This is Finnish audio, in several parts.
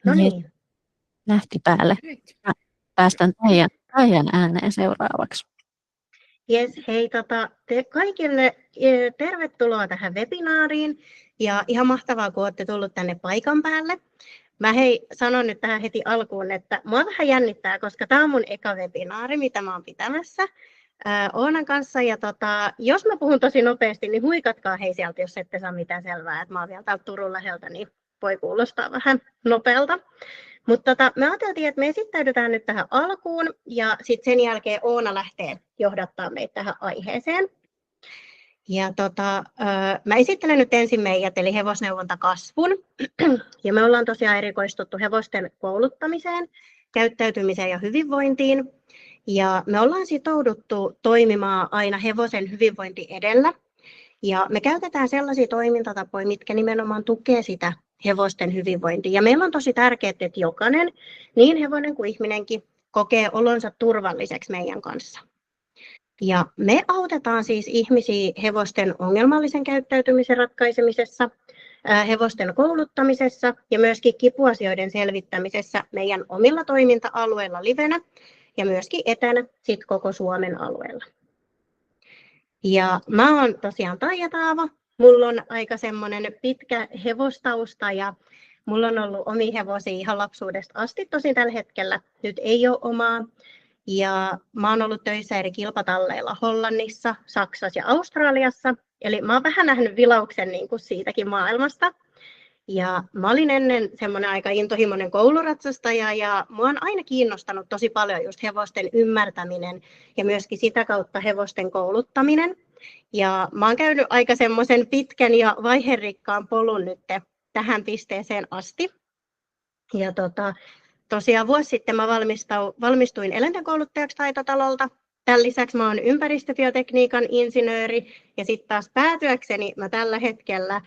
No Jes, niin. lähti päälle. Mä päästän Taijan ääneen seuraavaksi. Jes, hei kaikille tervetuloa tähän webinaariin ja ihan mahtavaa, kun olette tullut tänne paikan päälle. Mä sanon nyt tähän heti alkuun, että mua vähän jännittää, koska tämä on mun eka webinaari, mitä mä oon pitämässä Oonan kanssa. Ja jos mä puhun tosi nopeasti, niin huikatkaa hei sieltä, jos ette saa mitään selvää, että mä oon vielä täältä Turun läheltä, niin voi kuulostaa vähän nopealta. Mutta me ajateltiin, että me esittäydytään nyt tähän alkuun ja sitten sen jälkeen Oona lähtee johdattaa meitä tähän aiheeseen. Ja mä esittelen nyt ensin meidät, eli Hevosneuvonta Kasvun. Ja me ollaan tosiaan erikoistuttu hevosten kouluttamiseen, käyttäytymiseen ja hyvinvointiin. Ja me ollaan sitouduttu toimimaan aina hevosen hyvinvointi edellä. Ja me käytetään sellaisia toimintatapoja, mitkä nimenomaan tukee sitä hevosten hyvinvointia. Ja meillä on tosi tärkeää, että jokainen, niin hevonen kuin ihminenkin, kokee olonsa turvalliseksi meidän kanssa. Ja me autetaan siis ihmisiä hevosten ongelmallisen käyttäytymisen ratkaisemisessa, hevosten kouluttamisessa ja myöskin kipuasioiden selvittämisessä meidän omilla toiminta-alueilla livenä ja myöskin etänä sit koko Suomen alueella. Ja mä oon tosiaan Taija Taavo. Mulla on aika semmoinen pitkä hevostausta ja mulla on ollut omia hevosia ihan lapsuudesta asti. Tosin tällä hetkellä nyt ei ole omaa. Ja mä oon ollut töissä eri kilpatalleilla Hollannissa, Saksassa ja Australiassa. Eli mä oon vähän nähnyt vilauksen niin kuin siitäkin maailmasta. Ja mä olin ennen semmoinen aika intohimoinen kouluratsastaja ja mua on aina kiinnostanut tosi paljon just hevosten ymmärtäminen ja myöskin sitä kautta hevosten kouluttaminen. Ja mä oon käynyt aika semmoisen pitkän ja vaiherikkaan polun nyt tähän pisteeseen asti. Ja tosiaan vuosi sitten mä valmistuin eläintenkouluttajaksi Taitotalolta. Tämän lisäksi mä oon ympäristöbiotekniikan insinööri ja sitten taas päätyäkseni mä tällä hetkellä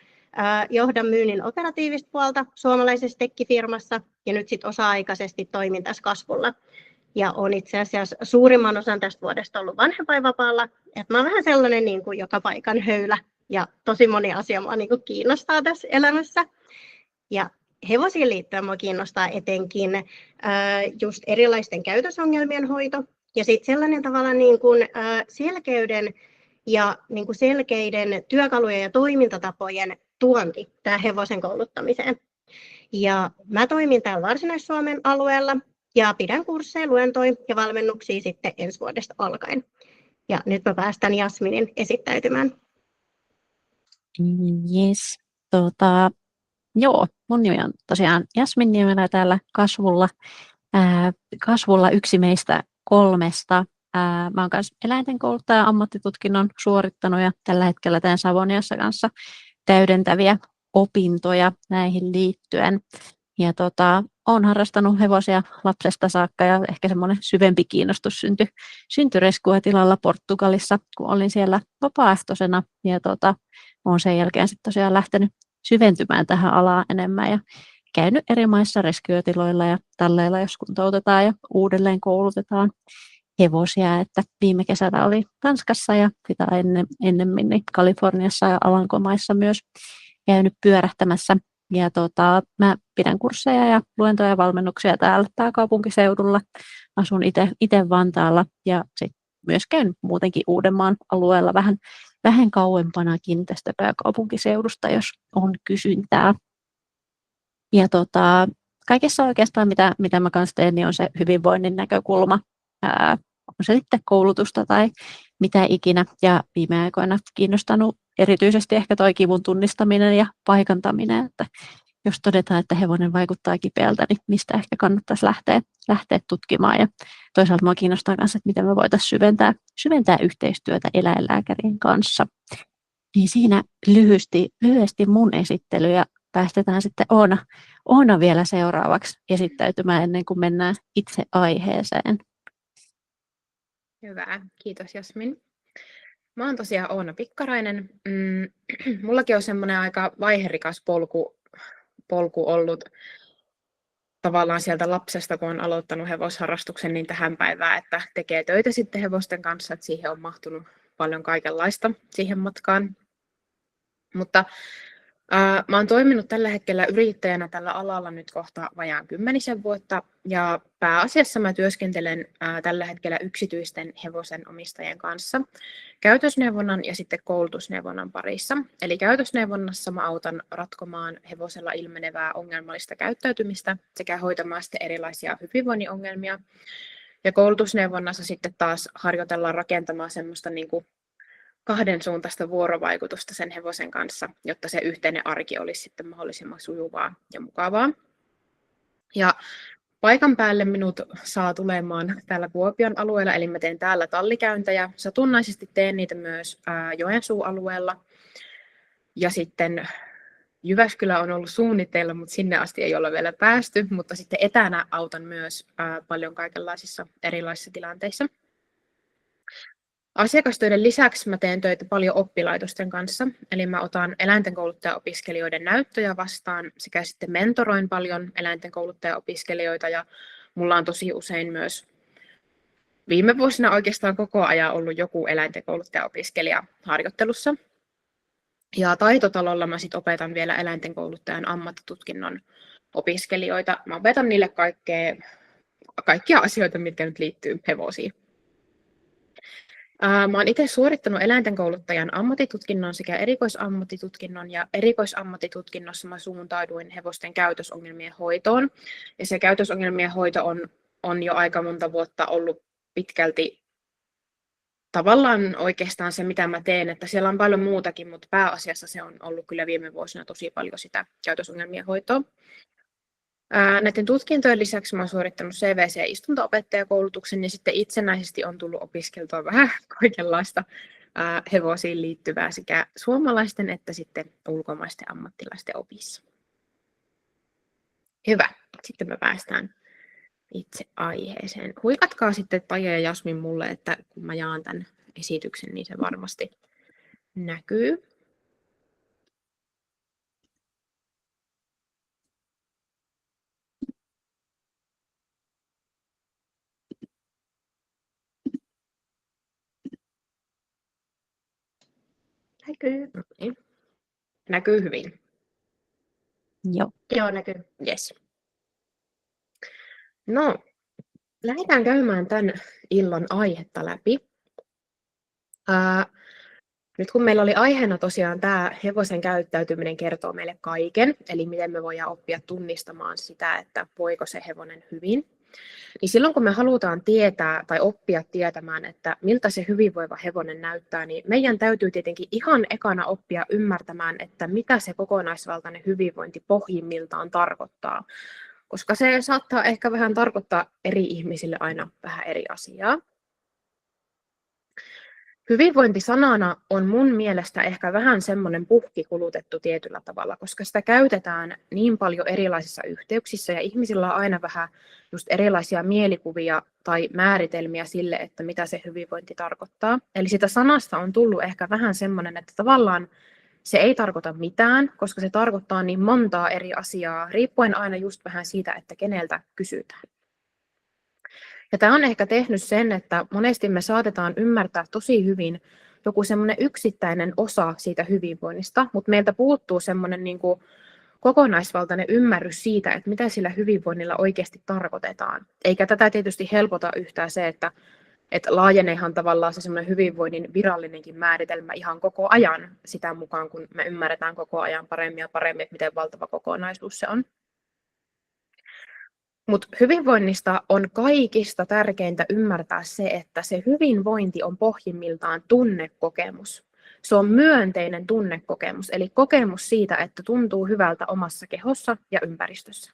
johdan myynnin operatiivista puolta suomalaisessa tekkifirmassa ja nyt sitten osa-aikaisesti toimin tässä Kasvulla. Ja olen itse asiassa suurimman osan tästä vuodesta ollut vanhempainvapaalla. Että mä oon vähän sellainen niin kuin joka paikan höylä ja tosi moni asia mua niin kuin kiinnostaa tässä elämässä. Ja hevosiin liittyen mua kiinnostaa etenkin just erilaisten käytösongelmien hoito ja sitten sellainen tavalla niin kuin selkeyden ja niin kuin selkeiden työkalujen ja toimintatapojen tuonti tähän hevosen kouluttamiseen. Ja mä toimin täällä Varsinais-Suomen alueella ja pidän kursseja, luentoja ja valmennuksia sitten ensi vuodesta alkaen. Ja nyt mä päästän Jasminin esittäytymään. Jes, joo, mun nimi on tosiaan Jasmin Niemelä täällä Kasvulla. Kasvulla yksi meistä kolmesta. Mä oon myös eläintenkouluttaja ammattitutkinnon suorittanut ja tällä hetkellä teen Savoniassa kanssa täydentäviä opintoja näihin liittyen. Ja olen harrastanut hevosia lapsesta saakka ja ehkä semmoinen syvempi kiinnostus syntyi rescuetilalla Portugalissa, kun olin siellä vapaaehtoisena. Ja olen sen jälkeen sitten tosiaan lähtenyt syventymään tähän alaan enemmän ja käynyt eri maissa rescuetiloilla ja talleilla, jos kuntoutetaan ja uudelleen koulutetaan hevosia. Että viime kesänä oli Tanskassa ja sitä ennemmin niin Kaliforniassa ja Alankomaissa myös käynyt pyörähtämässä. Ja mä pidän kursseja ja luentoja ja valmennuksia täällä pääkaupunkiseudulla. Asun itse Vantaalla ja sitten myös käyn muutenkin Uudenmaan alueella vähän kauempanakin tästä pääkaupunkiseudusta, jos on kysyntää. Ja kaikessa oikeastaan, mitä mä kanssa teen, niin on se hyvinvoinnin näkökulma. On se sitten koulutusta tai mitä ikinä. Ja viime aikoina kiinnostanut erityisesti ehkä toi kivun tunnistaminen ja paikantaminen, että jos todetaan, että hevonen vaikuttaa kipeältä, niin mistä ehkä kannattaisi lähteä tutkimaan. Ja toisaalta minua kiinnostaa myös, että miten me voitaisiin syventää yhteistyötä eläinlääkärien kanssa. Niin siinä lyhyesti mun esittely ja päästetään sitten Oona vielä seuraavaksi esittäytymään ennen kuin mennään itse aiheeseen. Hyvä, kiitos Jasmin. Mä oon tosiaan Oona Pikkarainen. Mullakin on semmoinen aika vaiherikas polku ollut tavallaan sieltä lapsesta, kun on aloittanut hevosharrastuksen, niin tähän päivään, että tekee töitä sitten hevosten kanssa, että siihen on mahtunut paljon kaikenlaista siihen matkaan. Mutta Mä oon toiminut tällä hetkellä yrittäjänä tällä alalla nyt kohta vajaan 10 vuotta ja pääasiassa mä työskentelen tällä hetkellä yksityisten hevosen omistajien kanssa käytösneuvonnan ja sitten koulutusneuvonnan parissa. Eli käytösneuvonnassa mä autan ratkomaan hevosella ilmenevää ongelmallista käyttäytymistä sekä hoitamaan sitten erilaisia hyvinvoinnin ongelmia. Ja koulutusneuvonnassa sitten taas harjoitellaan rakentamaan semmoista niin kuin kahdensuuntaista vuorovaikutusta sen hevosen kanssa, jotta se yhteinen arki olisi sitten mahdollisimman sujuvaa ja mukavaa. Ja paikan päälle minut saa tulemaan täällä Kuopion alueella, eli mä teen täällä tallikäyntejä. Satunnaisesti teen niitä myös Joensuun-alueella. Ja sitten Jyväskylä on ollut suunnitteilla, mutta sinne asti ei olla vielä päästy. Mutta sitten etänä autan myös paljon kaikenlaisissa erilaisissa tilanteissa. Asiakastöiden lisäksi mä teen töitä paljon oppilaitosten kanssa, eli mä otan eläintenkouluttajaopiskelijoiden näyttöjä vastaan sekä sitten mentoroin paljon eläintenkouluttajaopiskelijoita ja mulla on tosi usein myös viime vuosina oikeastaan koko ajan ollut joku eläintenkouluttajaopiskelija harjoittelussa. Ja Taitotalolla mä sit opetan vielä eläintenkouluttajan ammattitutkinnon opiskelijoita. Mä opetan niille kaikkia asioita, mitkä nyt liittyy hevosiin. Mä oon itse suorittanut eläintenkouluttajan ammattitutkinnon sekä erikoisammattitutkinnon, ja erikoisammattitutkinnossa mä suuntauduin hevosten käytösongelmien hoitoon. Ja se käytösongelmien hoito on jo aika monta vuotta ollut pitkälti tavallaan oikeastaan se, mitä mä teen, että siellä on paljon muutakin, mutta pääasiassa se on ollut kyllä viime vuosina tosi paljon sitä käytösongelmien hoitoa. Näiden tutkintojen lisäksi mä olen suorittanut CVC-istunto-opettajakoulutuksen ja sitten itsenäisesti on tullut opiskeltua vähän kaikenlaista hevosiin liittyvää sekä suomalaisten että sitten ulkomaisten ammattilaisten opissa. Hyvä, sitten me päästään itse aiheeseen. Huikatkaa sitten Taija ja Jasmin mulle, että kun mä jaan tämän esityksen, niin se varmasti näkyy. Näkyy. Näkyy hyvin. Joo, näkyy. Yes. No, lähdetään käymään tämän illan aihetta läpi. Nyt kun meillä oli aiheena tosiaan tämä hevosen käyttäytyminen kertoo meille kaiken, eli miten me voidaan oppia tunnistamaan sitä, että voiko se hevonen hyvin, niin silloin kun me halutaan tietää tai oppia tietämään, että miltä se hyvinvoiva hevonen näyttää, niin meidän täytyy tietenkin ihan ekana oppia ymmärtämään, että mitä se kokonaisvaltainen hyvinvointi pohjimmiltaan tarkoittaa, koska se saattaa ehkä vähän tarkoittaa eri ihmisille aina vähän eri asiaa. Hyvinvointi sanana on mun mielestä ehkä vähän semmoinen puhkikulutettu tietyllä tavalla, koska sitä käytetään niin paljon erilaisissa yhteyksissä ja ihmisillä on aina vähän just erilaisia mielikuvia tai määritelmiä sille, että mitä se hyvinvointi tarkoittaa. Eli sitä sanasta on tullut ehkä vähän semmoinen, että tavallaan se ei tarkoita mitään, koska se tarkoittaa niin montaa eri asiaa, riippuen aina just vähän siitä, että keneltä kysytään. Ja tämä on ehkä tehnyt sen, että monesti me saatetaan ymmärtää tosi hyvin joku semmoinen yksittäinen osa siitä hyvinvoinnista, mutta meiltä puuttuu semmoinen niin kuin kokonaisvaltainen ymmärrys siitä, että mitä sillä hyvinvoinnilla oikeasti tarkoitetaan. Eikä tätä tietysti helpota yhtään se, että laajeneehan tavallaan se semmoinen hyvinvoinnin virallinenkin määritelmä ihan koko ajan sitä mukaan, kun me ymmärretään koko ajan paremmin ja paremmin, että miten valtava kokonaisuus se on. Mutta hyvinvoinnista on kaikista tärkeintä ymmärtää se, että se hyvinvointi on pohjimmiltaan tunnekokemus. Se on myönteinen tunnekokemus, eli kokemus siitä, että tuntuu hyvältä omassa kehossa ja ympäristössä.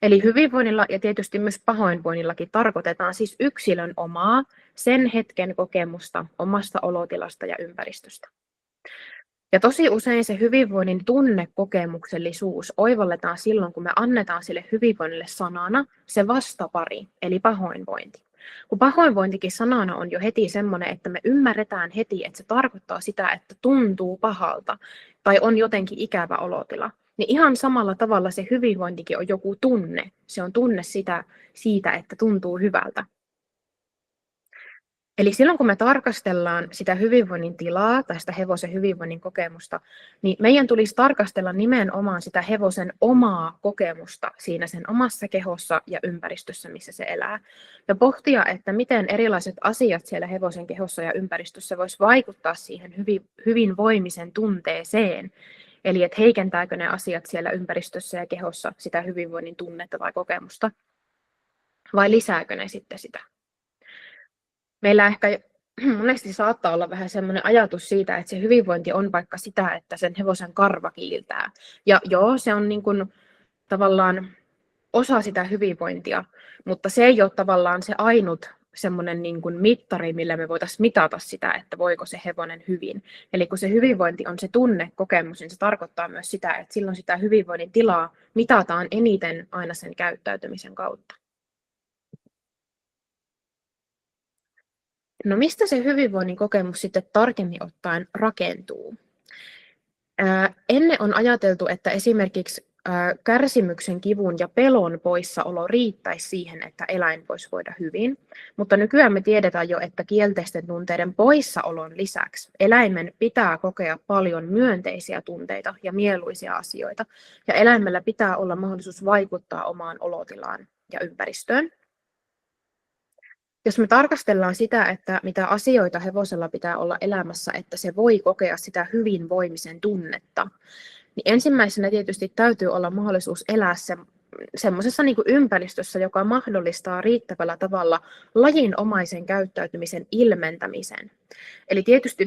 Eli hyvinvoinnilla ja tietysti myös pahoinvoinnillakin tarkoitetaan siis yksilön omaa, sen hetken kokemusta omasta olotilasta ja ympäristöstä. Ja tosi usein se hyvinvoinnin tunnekokemuksellisuus oivalletaan silloin, kun me annetaan sille hyvinvoinnille sanana se vastapari, eli pahoinvointi. Kun pahoinvointikin sanana on jo heti semmoinen, että me ymmärretään heti, että se tarkoittaa sitä, että tuntuu pahalta tai on jotenkin ikävä olotila, niin ihan samalla tavalla se hyvinvointikin on joku tunne. Se on tunne siitä, että tuntuu hyvältä. Eli silloin kun me tarkastellaan sitä hyvinvoinnin tilaa tai sitä hevosen hyvinvoinnin kokemusta, niin meidän tulisi tarkastella nimenomaan sitä hevosen omaa kokemusta siinä sen omassa kehossa ja ympäristössä, missä se elää. Ja pohtia, että miten erilaiset asiat siellä hevosen kehossa ja ympäristössä vois vaikuttaa siihen hyvinvoimisen tunteeseen. Eli että heikentääkö ne asiat siellä ympäristössä ja kehossa sitä hyvinvoinnin tunnetta tai kokemusta, vai lisääkö ne sitten sitä. Meillä ehkä monesti saattaa olla vähän semmoinen ajatus siitä, että se hyvinvointi on vaikka sitä, että sen hevosen karva kiiltää. Ja joo, se on niin kuin tavallaan osa sitä hyvinvointia, mutta se ei ole tavallaan se ainut semmoinen niin kuin mittari, millä me voitaisiin mitata sitä, että voiko se hevonen hyvin. Eli kun se hyvinvointi on se tunnekokemus, niin se tarkoittaa myös sitä, että silloin sitä hyvinvoinnin tilaa mitataan eniten aina sen käyttäytymisen kautta. No mistä se hyvinvoinnin kokemus sitten tarkemmin ottaen rakentuu? Ennen on ajateltu, että esimerkiksi kärsimyksen, kivun ja pelon poissaolo riittäisi siihen, että eläin voisi voida hyvin, mutta nykyään me tiedetään jo, että kielteisten tunteiden poissaolon lisäksi eläimen pitää kokea paljon myönteisiä tunteita ja mieluisia asioita, ja eläimellä pitää olla mahdollisuus vaikuttaa omaan olotilaan ja ympäristöön. Jos me tarkastellaan sitä, että mitä asioita hevosella pitää olla elämässä, että se voi kokea sitä hyvinvoimisen tunnetta, niin ensimmäisenä tietysti täytyy olla mahdollisuus elää semmoisessa niin kuin ympäristössä, joka mahdollistaa riittävällä tavalla lajinomaisen käyttäytymisen ilmentämisen. Eli tietysti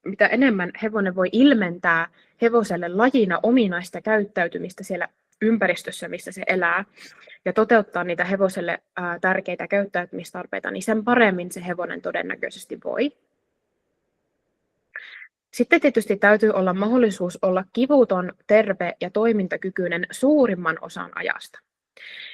mitä enemmän hevonen voi ilmentää hevoselle lajina ominaista käyttäytymistä siellä ympäristössä, missä se elää, ja toteuttaa niitä hevoselle tärkeitä käyttäytymistarpeita, niin sen paremmin se hevonen todennäköisesti voi. Sitten tietysti täytyy olla mahdollisuus olla kivuton, terve ja toimintakykyinen suurimman osan ajasta.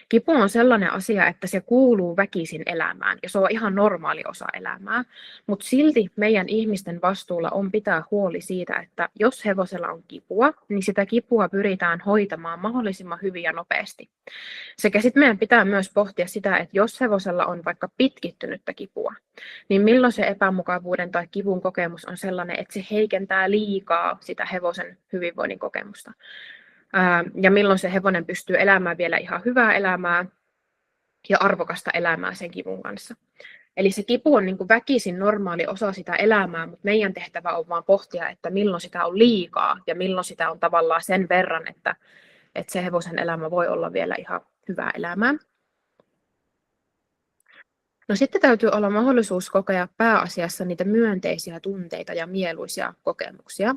Kipu on sellainen asia, että se kuuluu väkisin elämään ja se on ihan normaali osa elämää, mutta silti meidän ihmisten vastuulla on pitää huoli siitä, että jos hevosella on kipua, niin sitä kipua pyritään hoitamaan mahdollisimman hyvin ja nopeasti. Sekä sitten meidän pitää myös pohtia sitä, että jos hevosella on vaikka pitkittynyttä kipua, niin milloin se epämukavuuden tai kivun kokemus on sellainen, että se heikentää liikaa sitä hevosen hyvinvoinnin kokemusta. Ja milloin se hevonen pystyy elämään vielä ihan hyvää elämää ja arvokasta elämää sen kivun kanssa. Eli se kipu on niin kuin väkisin normaali osa sitä elämää, mutta meidän tehtävä on vaan pohtia, että milloin sitä on liikaa ja milloin sitä on tavallaan sen verran, että se hevosen elämä voi olla vielä ihan hyvää elämää. No sitten täytyy olla mahdollisuus kokea pääasiassa niitä myönteisiä tunteita ja mieluisia kokemuksia.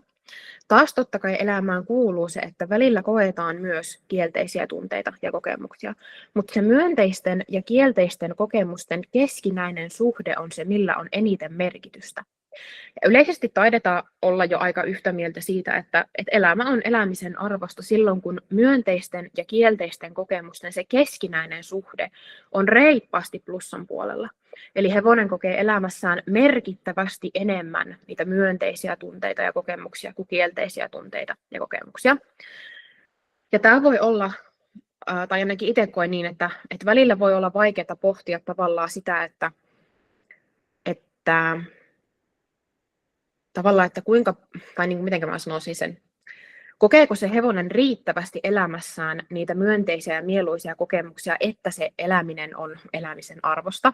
Taas totta kai elämään kuuluu se, että välillä koetaan myös kielteisiä tunteita ja kokemuksia, mutta se myönteisten ja kielteisten kokemusten keskinäinen suhde on se, millä on eniten merkitystä. Ja yleisesti taidetaan olla jo aika yhtä mieltä siitä, että elämä on elämisen arvosta silloin, kun myönteisten ja kielteisten kokemusten se keskinäinen suhde on reippaasti plussan puolella. Eli hevonen kokee elämässään merkittävästi enemmän niitä myönteisiä tunteita ja kokemuksia kuin kielteisiä tunteita ja kokemuksia. Ja tämä voi olla, tai ainakin itse koen niin, että välillä voi olla vaikeaa pohtia tavallaan sitä, että kuinka, tai niin kuin miten mä sanoisin sen, kokeeko se hevonen riittävästi elämässään niitä myönteisiä ja mieluisia kokemuksia, että se eläminen on elämisen arvosta.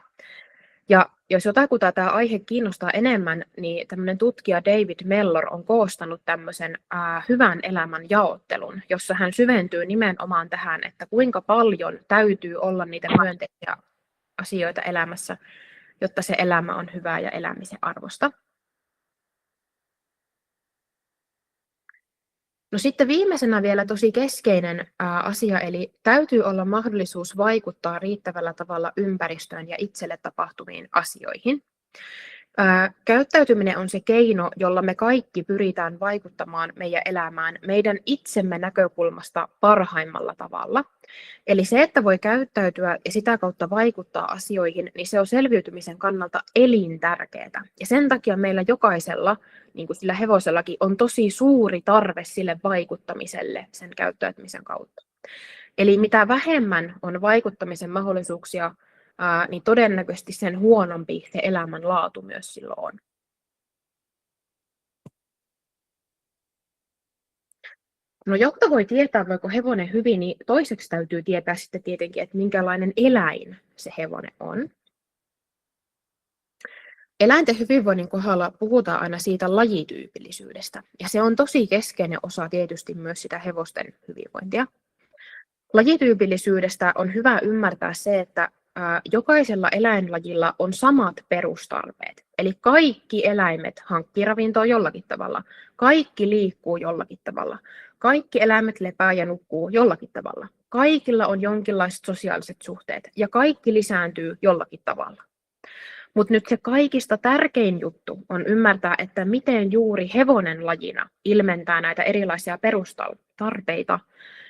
Ja jos jotakuta tämä aihe kiinnostaa enemmän, niin tämmöinen tutkija David Mellor on koostanut tämmöisen hyvän elämän jaottelun, jossa hän syventyy nimenomaan tähän, että kuinka paljon täytyy olla niitä myönteisiä asioita elämässä, jotta se elämä on hyvää ja elämisen arvosta. No sitten viimeisenä vielä tosi keskeinen asia, eli täytyy olla mahdollisuus vaikuttaa riittävällä tavalla ympäristöön ja itselle tapahtuviin asioihin. Käyttäytyminen on se keino, jolla me kaikki pyritään vaikuttamaan meidän elämään meidän itsemme näkökulmasta parhaimmalla tavalla. Eli se, että voi käyttäytyä ja sitä kautta vaikuttaa asioihin, niin se on selviytymisen kannalta elintärkeää. Ja sen takia meillä jokaisella, niin kuin sillä hevosellakin, on tosi suuri tarve sille vaikuttamiselle sen käyttäytymisen kautta. Eli mitä vähemmän on vaikuttamisen mahdollisuuksia niin todennäköisesti sen huonompi se elämänlaatu myös silloin on. No jotta voi tietää, voiko hevonen hyvin, niin toiseksi täytyy tietää sitten tietenkin, että minkälainen eläin se hevonen on. Eläinten hyvinvoinnin kohdalla puhutaan aina siitä lajityypillisyydestä, ja se on tosi keskeinen osa tietysti myös sitä hevosten hyvinvointia. Lajityypillisyydestä on hyvä ymmärtää se, että jokaisella eläinlajilla on samat perustarpeet. Eli kaikki eläimet hankkii ravintoa jollakin tavalla, kaikki liikkuu jollakin tavalla, kaikki eläimet lepää ja nukkuu jollakin tavalla. Kaikilla on jonkinlaiset sosiaaliset suhteet ja kaikki lisääntyy jollakin tavalla. Mutta nyt se kaikista tärkein juttu on ymmärtää, että miten juuri hevonen lajina ilmentää näitä erilaisia perustarpeita.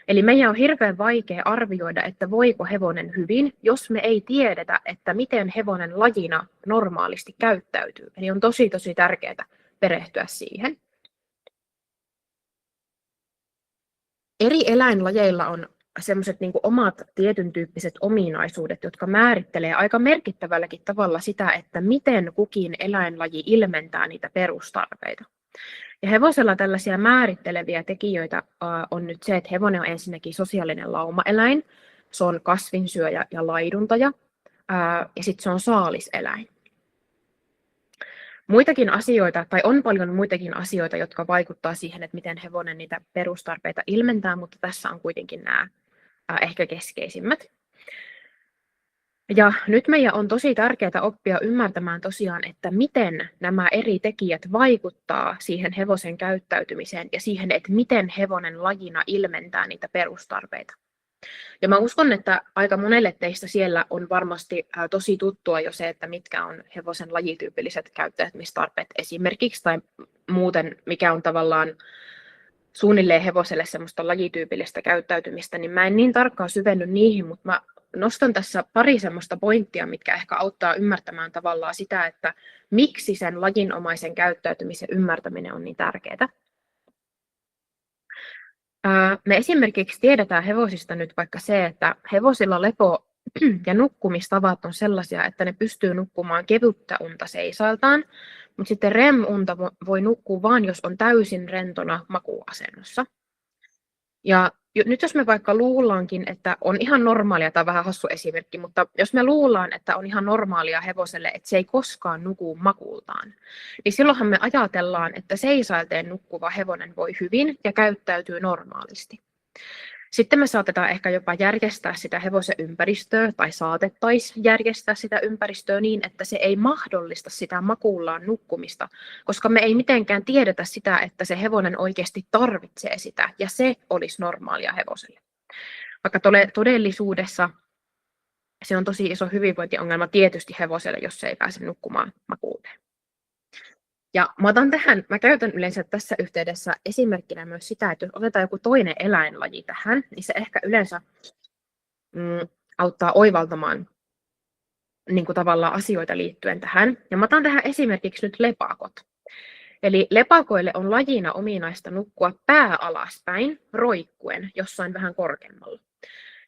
Eli meidän on hirveän vaikea arvioida, että voiko hevonen hyvin, jos me ei tiedetä, että miten hevonen lajina normaalisti käyttäytyy. Eli on tosi tärkeää perehtyä siihen. Eri eläinlajeilla on sellaiset niin kuin omat tietyn tyyppiset ominaisuudet, jotka määrittelee aika merkittävälläkin tavalla sitä, että miten kukin eläinlaji ilmentää niitä perustarpeita. Ja hevosella tällaisia määritteleviä tekijöitä on nyt se, että hevonen on ensinnäkin sosiaalinen laumaeläin, se on kasvinsyöjä ja laiduntaja, ja sitten se on saaliseläin. Muitakin asioita, tai on paljon muitakin asioita, jotka vaikuttaa siihen, että miten hevonen niitä perustarpeita ilmentää, mutta tässä on kuitenkin nämä ehkä keskeisimmät. Ja nyt meidän on tosi tärkeää oppia ymmärtämään tosiaan, että miten nämä eri tekijät vaikuttaa siihen hevosen käyttäytymiseen ja siihen, että miten hevonen lajina ilmentää niitä perustarpeita. Ja mä uskon, että aika monelle teistä siellä on varmasti tosi tuttua jo se, että mitkä on hevosen lajityypilliset käyttäytymistarpeet esimerkiksi, tai muuten mikä on tavallaan suunnilleen hevoselle semmoista lajityypillistä käyttäytymistä, niin mä en niin tarkkaan syvenny niihin, mutta mä nostan tässä pari semmoista pointtia, mitkä ehkä auttaa ymmärtämään tavallaan sitä, että miksi sen lajinomaisen käyttäytymisen ymmärtäminen on niin tärkeää. Me esimerkiksi tiedetään hevosista nyt vaikka se, että hevosilla lepo- ja nukkumistavat on sellaisia, että ne pystyy nukkumaan kevyttä unta seisaltaan, mutta sitten REM-unta voi nukkua vain, jos on täysin rentona makuuasennossa. Ja nyt jos me vaikka luullaankin, että on ihan normaalia, tämä on vähän hassu esimerkki, mutta jos me luullaan, että on ihan normaalia hevoselle, että se ei koskaan nuku makuultaan, niin silloinhan me ajatellaan, että seisailteen nukkuva hevonen voi hyvin ja käyttäytyy normaalisti. Sitten me saatetaan ehkä jopa järjestää sitä hevosen ympäristöä tai saatettaisiin järjestää sitä ympäristöä niin, että se ei mahdollista sitä makuullaan nukkumista, koska me ei mitenkään tiedetä sitä, että se hevonen oikeasti tarvitsee sitä ja se olisi normaalia hevoselle. Vaikka todellisuudessa se on tosi iso hyvinvointiongelma tietysti hevoselle, jos se ei pääse nukkumaan makuuteen. Ja mä käytän yleensä tässä yhteydessä esimerkkinä myös sitä, että jos otetaan joku toinen eläinlaji tähän, niin se ehkä yleensä auttaa oivaltamaan niin kuin tavallaan asioita liittyen tähän. Ja mä otan tähän esimerkiksi nyt lepakot. Eli lepakoille on lajina ominaista nukkua pää alaspäin roikkuen jossain vähän korkeammalla.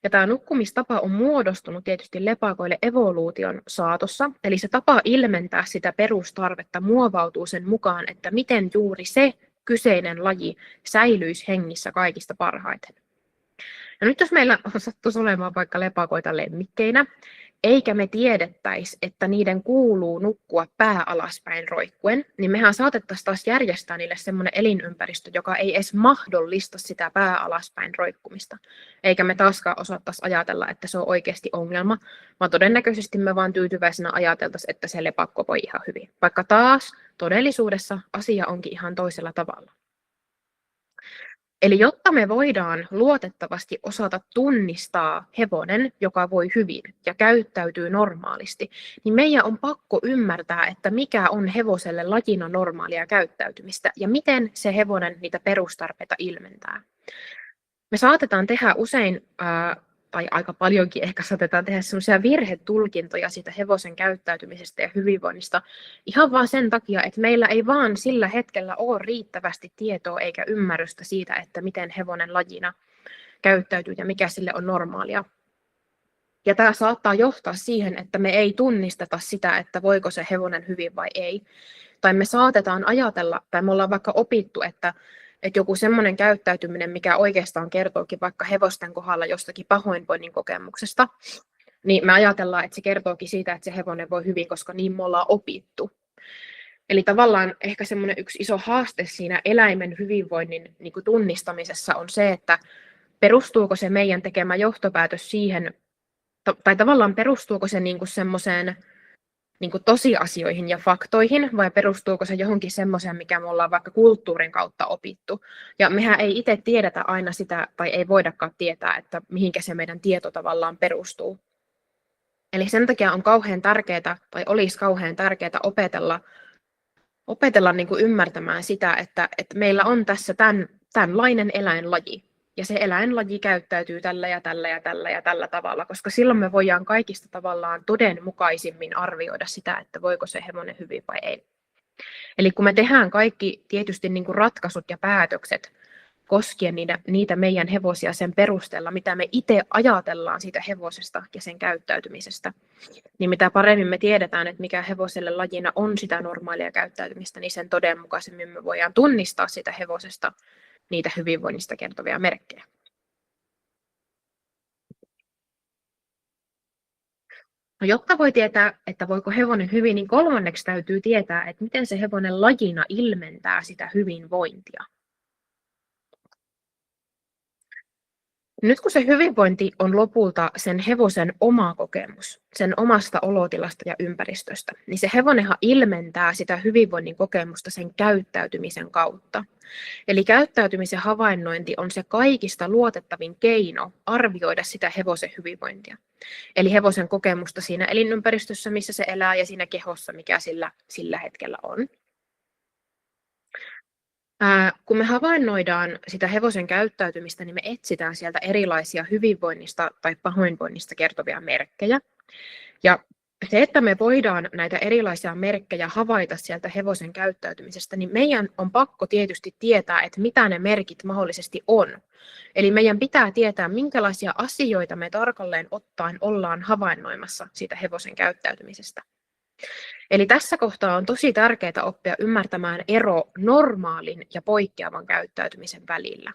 Ja tämä nukkumistapa on muodostunut tietysti lepakoille evoluution saatossa, eli se tapa ilmentää sitä perustarvetta muovautuu sen mukaan, että miten juuri se kyseinen laji säilyisi hengissä kaikista parhaiten. Ja nyt jos meillä sattuisi olemaan vaikka lepakoita lemmikkeinä, eikä me tiedettäisi, että niiden kuuluu nukkua pää alaspäin roikkuen, niin mehän saatettaisiin taas järjestää niille semmoinen elinympäristö, joka ei edes mahdollista sitä pää alaspäin roikkumista. Eikä me taaskaan osattaisi ajatella, että se on oikeasti ongelma, vaan todennäköisesti me vaan tyytyväisenä ajateltaisiin, että se lepakko voi ihan hyvin. Vaikka taas todellisuudessa asia onkin ihan toisella tavalla. Eli jotta me voidaan luotettavasti osata tunnistaa hevonen, joka voi hyvin ja käyttäytyy normaalisti, niin meidän on pakko ymmärtää, että mikä on hevoselle lajina normaalia käyttäytymistä ja miten se hevonen niitä perustarpeita ilmentää. Me saatetaan tehdä usein, tai aika paljonkin ehkä saatetaan tehdä sellaisia virhetulkintoja siitä hevosen käyttäytymisestä ja hyvinvoinnista ihan vaan sen takia, että meillä ei vaan sillä hetkellä ole riittävästi tietoa eikä ymmärrystä siitä, että miten hevonen lajina käyttäytyy ja mikä sille on normaalia. Ja tämä saattaa johtaa siihen, että me ei tunnisteta sitä, että voiko se hevonen hyvin vai ei. Tai me saatetaan ajatella, tai me ollaan vaikka opittu, että joku semmoinen käyttäytyminen, mikä oikeastaan kertookin vaikka hevosten kohdalla jostakin pahoinvoinnin kokemuksesta, niin me ajatellaan, että se kertookin siitä, että se hevonen voi hyvin, koska niin me ollaan opittu. Eli tavallaan ehkä semmoinen yksi iso haaste siinä eläimen hyvinvoinnin niin kuin tunnistamisessa on se, että perustuuko se meidän tekemä johtopäätös siihen, tai tavallaan perustuuko se niin kuin semmoiseen niin kuin tosiasioihin ja faktoihin, vai perustuuko se johonkin semmoiseen, mikä me ollaan vaikka kulttuurin kautta opittu. Ja mehän ei itse tiedetä aina sitä, tai ei voidakaan tietää, että mihinkä se meidän tieto tavallaan perustuu. Eli sen takia on kauhean tärkeää, tai olisi kauhean tärkeää opetella niin kuin ymmärtämään sitä, että meillä on tässä tämänlainen eläinlaji. Ja se eläinlaji käyttäytyy tällä ja tällä ja tällä ja tällä tavalla, koska silloin me voidaan kaikista tavallaan todenmukaisimmin arvioida sitä, että voiko se hevonen hyvin vai ei. Eli kun me tehdään kaikki tietysti niin kuin ratkaisut ja päätökset koskien niitä meidän hevosia sen perusteella, mitä me itse ajatellaan siitä hevosesta ja sen käyttäytymisestä, niin mitä paremmin me tiedetään, että mikä hevoselle lajina on sitä normaalia käyttäytymistä, niin sen todenmukaisemmin me voidaan tunnistaa sitä hevosesta niitä hyvinvoinnista kertovia merkkejä. No, jotta voi tietää, että voiko hevonen hyvin, niin kolmanneksi täytyy tietää, että miten se hevonen lajina ilmentää sitä hyvinvointia. Nyt kun se hyvinvointi on lopulta sen hevosen oma kokemus, sen omasta olotilasta ja ympäristöstä, niin se hevonenhan ilmentää sitä hyvinvoinnin kokemusta sen käyttäytymisen kautta. Eli käyttäytymisen havainnointi on se kaikista luotettavin keino arvioida sitä hevosen hyvinvointia. Eli hevosen kokemusta siinä elinympäristössä, missä se elää, ja siinä kehossa, mikä sillä hetkellä on. Kun me havainnoidaan sitä hevosen käyttäytymistä, niin me etsitään sieltä erilaisia hyvinvoinnista tai pahoinvoinnista kertovia merkkejä. Ja se, että me voidaan näitä erilaisia merkkejä havaita sieltä hevosen käyttäytymisestä, niin meidän on pakko tietysti tietää, että mitä ne merkit mahdollisesti on. Eli meidän pitää tietää, minkälaisia asioita me tarkalleen ottaen ollaan havainnoimassa siitä hevosen käyttäytymisestä. Eli tässä kohtaa on tosi tärkeää oppia ymmärtämään ero normaalin ja poikkeavan käyttäytymisen välillä.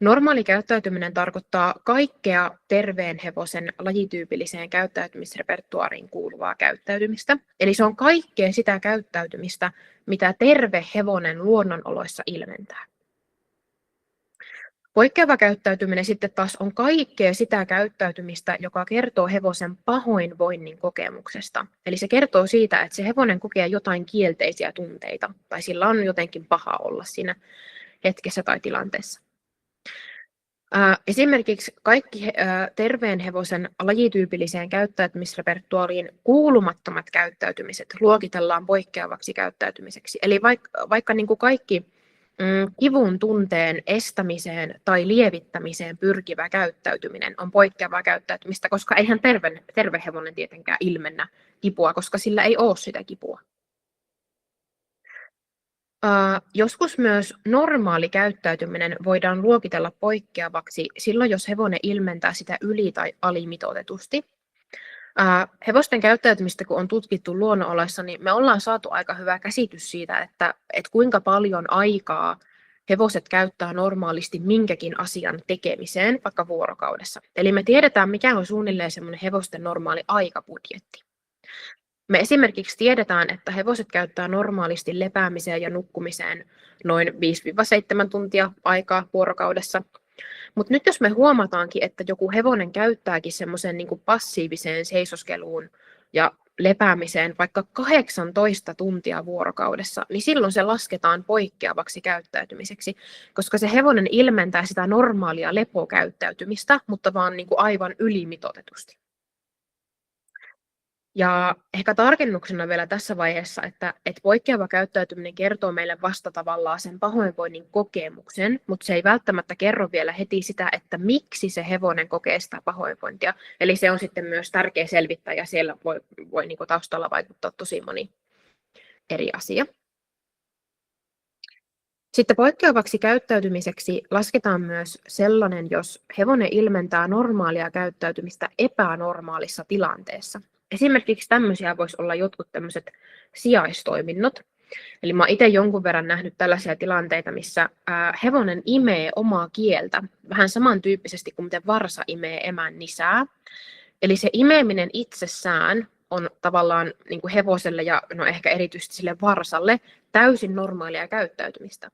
Normaali käyttäytyminen tarkoittaa kaikkea terveen hevosen lajityypilliseen käyttäytymisrepertuaariin kuuluvaa käyttäytymistä. Eli se on kaikkea sitä käyttäytymistä, mitä terve hevonen luonnonoloissa ilmentää. Poikkeava käyttäytyminen sitten taas on kaikkea sitä käyttäytymistä, joka kertoo hevosen pahoinvoinnin kokemuksesta. Eli se kertoo siitä, että se hevonen kokee jotain kielteisiä tunteita, tai sillä on jotenkin paha olla siinä hetkessä tai tilanteessa. Esimerkiksi kaikki terveen hevosen lajityypilliseen käyttäytymisrepertuaariin kuulumattomat käyttäytymiset luokitellaan poikkeavaksi käyttäytymiseksi. Eli vaikka niin kuin kaikki kivun tunteen estämiseen tai lievittämiseen pyrkivä käyttäytyminen on poikkeavaa käyttäytymistä, koska eihän terve hevonen tietenkään ilmennä kipua, koska sillä ei ole sitä kipua. Joskus myös normaali käyttäytyminen voidaan luokitella poikkeavaksi silloin, jos hevonen ilmentää sitä yli- tai alimitoitetusti. Hevosten käyttäytymistä, kun on tutkittu luonnonoloissa, niin me ollaan saatu aika hyvä käsitys siitä, että kuinka paljon aikaa hevoset käyttää normaalisti minkäkin asian tekemiseen, vaikka vuorokaudessa. Eli me tiedetään, mikä on suunnilleen semmoinen hevosten normaali aikabudjetti. Me esimerkiksi tiedetään, että hevoset käyttää normaalisti lepäämiseen ja nukkumiseen noin 5-7 tuntia aikaa vuorokaudessa. Mutta nyt jos me huomataankin, että joku hevonen käyttääkin semmoisen niin kuin passiiviseen seisoskeluun ja lepäämiseen vaikka 18 tuntia vuorokaudessa, niin silloin se lasketaan poikkeavaksi käyttäytymiseksi, koska se hevonen ilmentää sitä normaalia lepokäyttäytymistä, mutta vaan niin kuin aivan ylimitoitetusti. Ja ehkä tarkennuksena vielä tässä vaiheessa, että poikkeava käyttäytyminen kertoo meille vasta tavallaan sen pahoinvoinnin kokemuksen, mutta se ei välttämättä kerro vielä heti sitä, että miksi se hevonen kokee sitä pahoinvointia. Eli se on sitten myös tärkeä selvittää ja siellä voi niin kuin taustalla vaikuttaa tosi moni eri asia. Sitten poikkeavaksi käyttäytymiseksi lasketaan myös sellainen, jos hevonen ilmentää normaalia käyttäytymistä epänormaalissa tilanteessa. Esimerkiksi tämmöisiä voisi olla jotkut tämmöiset sijaistoiminnot. Eli mä oon itse jonkun verran nähnyt tällaisia tilanteita, missä hevonen imee omaa kieltä vähän samantyyppisesti kuin miten varsa imee emän nisää. Eli se imeminen itsessään on tavallaan niin kuin hevoselle ja no ehkä erityisesti sille varsalle täysin normaalia käyttäytymistä.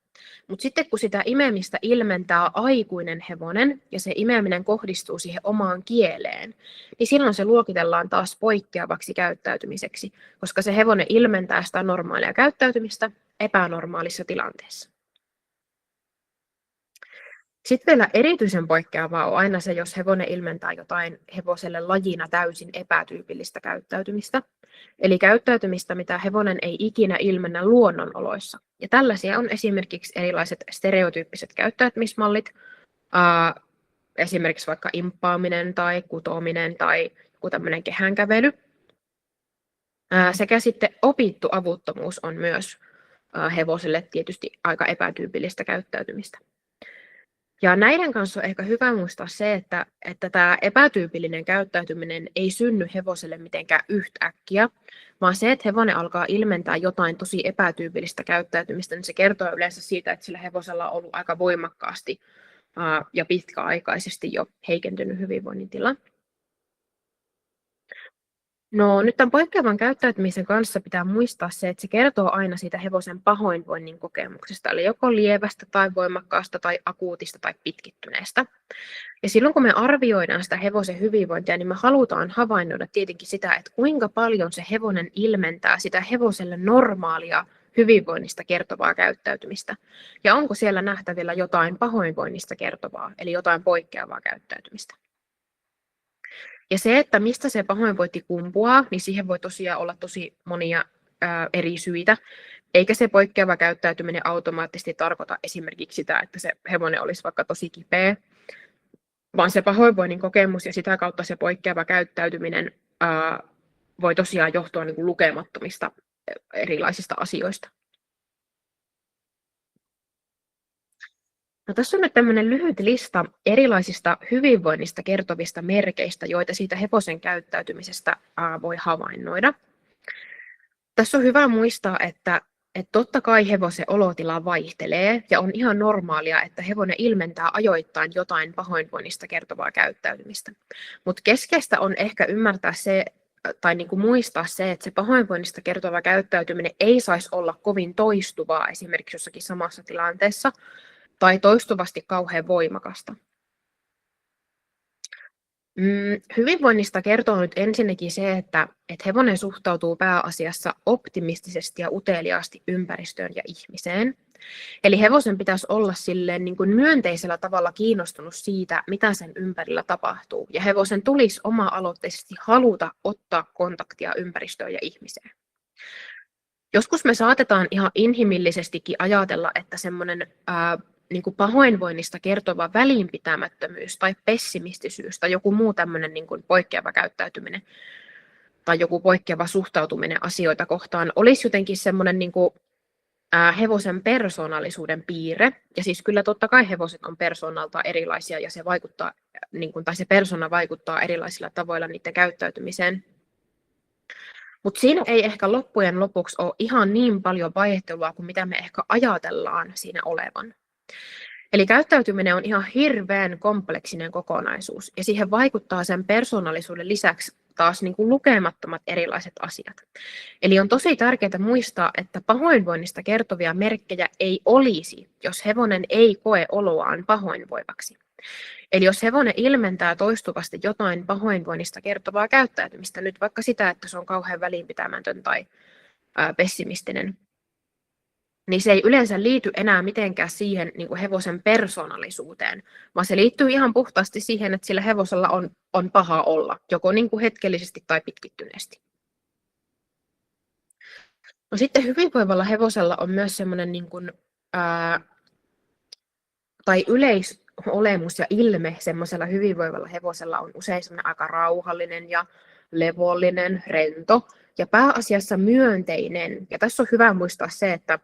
Mutta sitten kun sitä imemistä ilmentää aikuinen hevonen ja se imeminen kohdistuu siihen omaan kieleen, niin silloin se luokitellaan taas poikkeavaksi käyttäytymiseksi, koska se hevonen ilmentää sitä normaalia käyttäytymistä epänormaalissa tilanteessa. Sitten vielä erityisen poikkeavaa on aina se, jos hevonen ilmentää jotain hevoselle lajina täysin epätyypillistä käyttäytymistä. Eli käyttäytymistä, mitä hevonen ei ikinä ilmennä luonnonoloissa. Ja tällaisia on esimerkiksi erilaiset stereotyyppiset käyttäytymismallit, esimerkiksi vaikka imppaaminen tai kutominen tai joku tämmöinen kehänkävely. Sekä sitten opittu avuttomuus on myös hevoselle tietysti aika epätyypillistä käyttäytymistä. Ja näiden kanssa on ehkä hyvä muistaa se, että tämä epätyypillinen käyttäytyminen ei synny hevoselle mitenkään yhtäkkiä, vaan se, että hevonen alkaa ilmentää jotain tosi epätyypillistä käyttäytymistä, niin se kertoo yleensä siitä, että sillä hevosella on ollut aika voimakkaasti ja pitkäaikaisesti jo heikentynyt hyvinvoinnin tila. No nyt tämän poikkeavan käyttäytymisen kanssa pitää muistaa se, että se kertoo aina siitä hevosen pahoinvoinnin kokemuksesta, eli joko lievästä tai voimakkaasta tai akuutista tai pitkittyneestä. Ja silloin kun me arvioidaan sitä hevosen hyvinvointia, niin me halutaan havainnoida tietenkin sitä, että kuinka paljon se hevonen ilmentää sitä hevoselle normaalia hyvinvoinnista kertovaa käyttäytymistä. Ja onko siellä nähtävillä jotain pahoinvoinnista kertovaa, eli jotain poikkeavaa käyttäytymistä. Ja se, että mistä se pahoinvointi kumpuaa, niin siihen voi tosiaan olla tosi monia eri syitä. Eikä se poikkeava käyttäytyminen automaattisesti tarkoita esimerkiksi sitä, että se hevonen olisi vaikka tosi kipeä, vaan se pahoinvoinnin kokemus ja sitä kautta se poikkeava käyttäytyminen voi tosiaan johtua niin kuin lukemattomista erilaisista asioista. No, tässä on nyt tämmöinen lyhyt lista erilaisista hyvinvoinnista kertovista merkeistä, joita siitä hevosen käyttäytymisestä voi havainnoida. Tässä on hyvä muistaa, että totta kai hevosen olotila vaihtelee ja on ihan normaalia, että hevonen ilmentää ajoittain jotain pahoinvoinnista kertovaa käyttäytymistä. Mutta keskeistä on ehkä ymmärtää se, tai niin kuin muistaa se, että se pahoinvoinnista kertova käyttäytyminen ei saisi olla kovin toistuvaa esimerkiksi jossakin samassa tilanteessa, tai toistuvasti kauhean voimakasta. Hyvinvoinnista kertoo nyt ensinnäkin se, että hevonen suhtautuu pääasiassa optimistisesti ja uteliaasti ympäristöön ja ihmiseen. Eli hevosen pitäisi olla silleen niin kuin myönteisellä tavalla kiinnostunut siitä, mitä sen ympärillä tapahtuu. Ja hevosen tulisi oma-aloitteisesti haluta ottaa kontaktia ympäristöön ja ihmiseen. Joskus me saatetaan ihan inhimillisestikin ajatella, että semmoinen niin kuin pahoinvoinnista kertova välinpitämättömyys tai pessimistisyys tai joku muu tämmöinen niin kuin poikkeava käyttäytyminen tai joku poikkeava suhtautuminen asioita kohtaan olisi jotenkin semmoinen niin kuin hevosen persoonallisuuden piirre. Ja siis kyllä totta kai hevoset on persoonaltaan erilaisia ja se vaikuttaa, niin kuin, tai se persona vaikuttaa erilaisilla tavoilla niiden käyttäytymiseen. Mutta siinä ei ehkä loppujen lopuksi ole ihan niin paljon vaihtelua kuin mitä me ehkä ajatellaan siinä olevan. Eli käyttäytyminen on ihan hirveän kompleksinen kokonaisuus ja siihen vaikuttaa sen persoonallisuuden lisäksi taas niin kuin lukemattomat erilaiset asiat. Eli on tosi tärkeää muistaa, että pahoinvoinnista kertovia merkkejä ei olisi, jos hevonen ei koe oloaan pahoinvoivaksi. Eli jos hevonen ilmentää toistuvasti jotain pahoinvoinnista kertovaa käyttäytymistä, nyt vaikka sitä, että se on kauhean välinpitämätön tai pessimistinen, niin se ei yleensä liity enää mitenkään siihen niin kuin hevosen persoonallisuuteen, vaan se liittyy ihan puhtaasti siihen, että sillä hevosella on paha olla, joko niin kuin hetkellisesti tai pitkittyneesti. No sitten hyvinvoivalla hevosella on myös semmoinen niin kuin, tai yleisolemus ja ilme semmoisella hyvinvoivalla hevosella on usein semmoinen aika rauhallinen ja levollinen, rento ja pääasiassa myönteinen. Ja tässä on hyvä muistaa se, että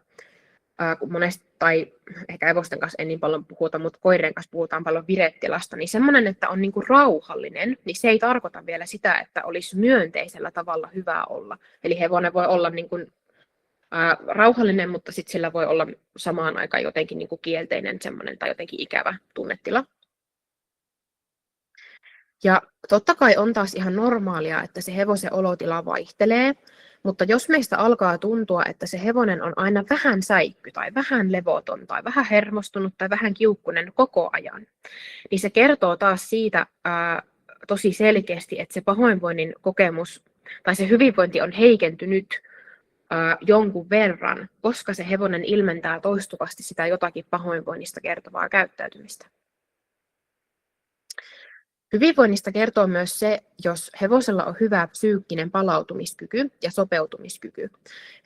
kun monesti tai ehkä hevosten kanssa ei niin paljon puhuta, mutta koirien kanssa puhutaan paljon viretilasta, niin semmoinen, että on niin kuin rauhallinen, niin se ei tarkoita vielä sitä, että olisi myönteisellä tavalla hyvä olla. Eli hevonen voi olla niin kuin, rauhallinen, mutta sitten sillä voi olla samaan aikaan jotenkin niin kuin kielteinen semmoinen tai jotenkin ikävä tunnetila. Ja totta kai on taas ihan normaalia, että se hevosen olotila vaihtelee, mutta jos meistä alkaa tuntua, että se hevonen on aina vähän säikky tai vähän levoton tai vähän hermostunut tai vähän kiukkunen koko ajan, niin se kertoo taas siitä tosi selkeästi, että se pahoinvoinnin kokemus tai se hyvinvointi on heikentynyt jonkun verran, koska se hevonen ilmentää toistuvasti sitä jotakin pahoinvoinnista kertovaa käyttäytymistä. Hyvinvoinnista kertoo myös se, jos hevosella on hyvä psyykkinen palautumiskyky ja sopeutumiskyky.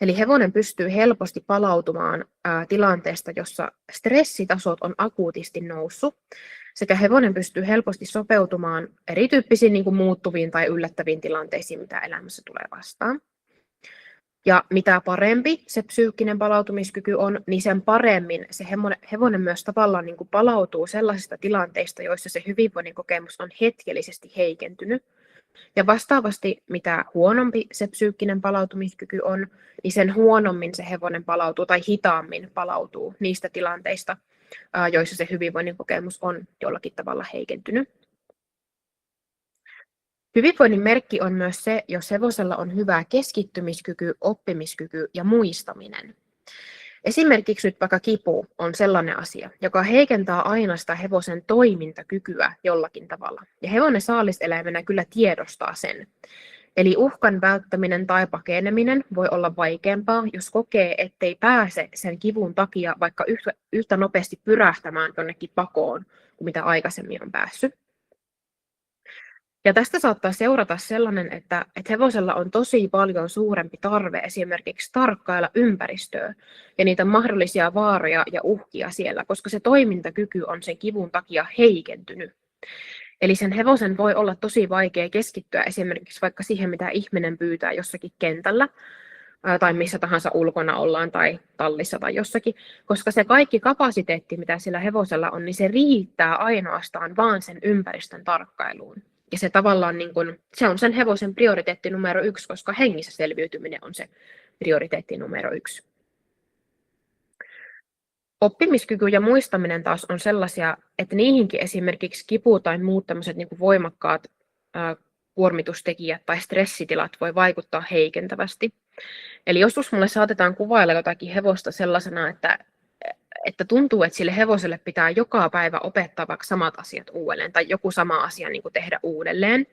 Eli hevonen pystyy helposti palautumaan tilanteesta, jossa stressitasot on akuutisti noussut, sekä hevonen pystyy helposti sopeutumaan erityyppisiin niin kuin muuttuviin tai yllättäviin tilanteisiin, mitä elämässä tulee vastaan. Ja mitä parempi se psyykkinen palautumiskyky on, niin sen paremmin se hevonen myös tavallaan niin kuin palautuu sellaisista tilanteista, joissa se hyvinvoinnin kokemus on hetkellisesti heikentynyt. Ja vastaavasti, mitä huonompi se psyykkinen palautumiskyky on, niin sen huonommin se hevonen palautuu tai hitaammin palautuu niistä tilanteista, joissa se hyvinvoinnin kokemus on jollakin tavalla heikentynyt. Hyvinvoinnin merkki on myös se, jos hevosella on hyvä keskittymiskyky, oppimiskyky ja muistaminen. Esimerkiksi nyt vaikka kipu on sellainen asia, joka heikentää aina sitä hevosen toimintakykyä jollakin tavalla. Ja hevonen saaliseläimenä kyllä tiedostaa sen. Eli uhkan välttäminen tai pakeneminen voi olla vaikeampaa, jos kokee, ettei pääse sen kivun takia vaikka yhtä nopeasti pyrähtämään jonnekin pakoon kuin mitä aikaisemmin on päässyt. Ja tästä saattaa seurata sellainen, että hevosella on tosi paljon suurempi tarve esimerkiksi tarkkailla ympäristöä ja niitä mahdollisia vaaroja ja uhkia siellä, koska se toimintakyky on sen kivun takia heikentynyt. Eli sen hevosen voi olla tosi vaikea keskittyä esimerkiksi vaikka siihen, mitä ihminen pyytää jossakin kentällä tai missä tahansa ulkona ollaan tai tallissa tai jossakin, koska se kaikki kapasiteetti, mitä sillä hevosella on, niin se riittää ainoastaan vaan sen ympäristön tarkkailuun. Ja se tavallaan niin kuin, se on sen hevosen prioriteetti numero 1, koska hengissä selviytyminen on se prioriteetti numero 1. Oppimiskyky ja muistaminen taas on sellaisia, että niihinkin esimerkiksi kipu tai muut tämmöiset niin kuin voimakkaat kuormitustekijät tai stressitilat voi vaikuttaa heikentävästi. Eli joskus mulle saatetaan kuvailla jotakin hevosta sellaisena, että tuntuu, että sille hevoselle pitää joka päivä opettaa vaikka samat asiat uudelleen tai joku sama asia niin kuin tehdä uudelleen.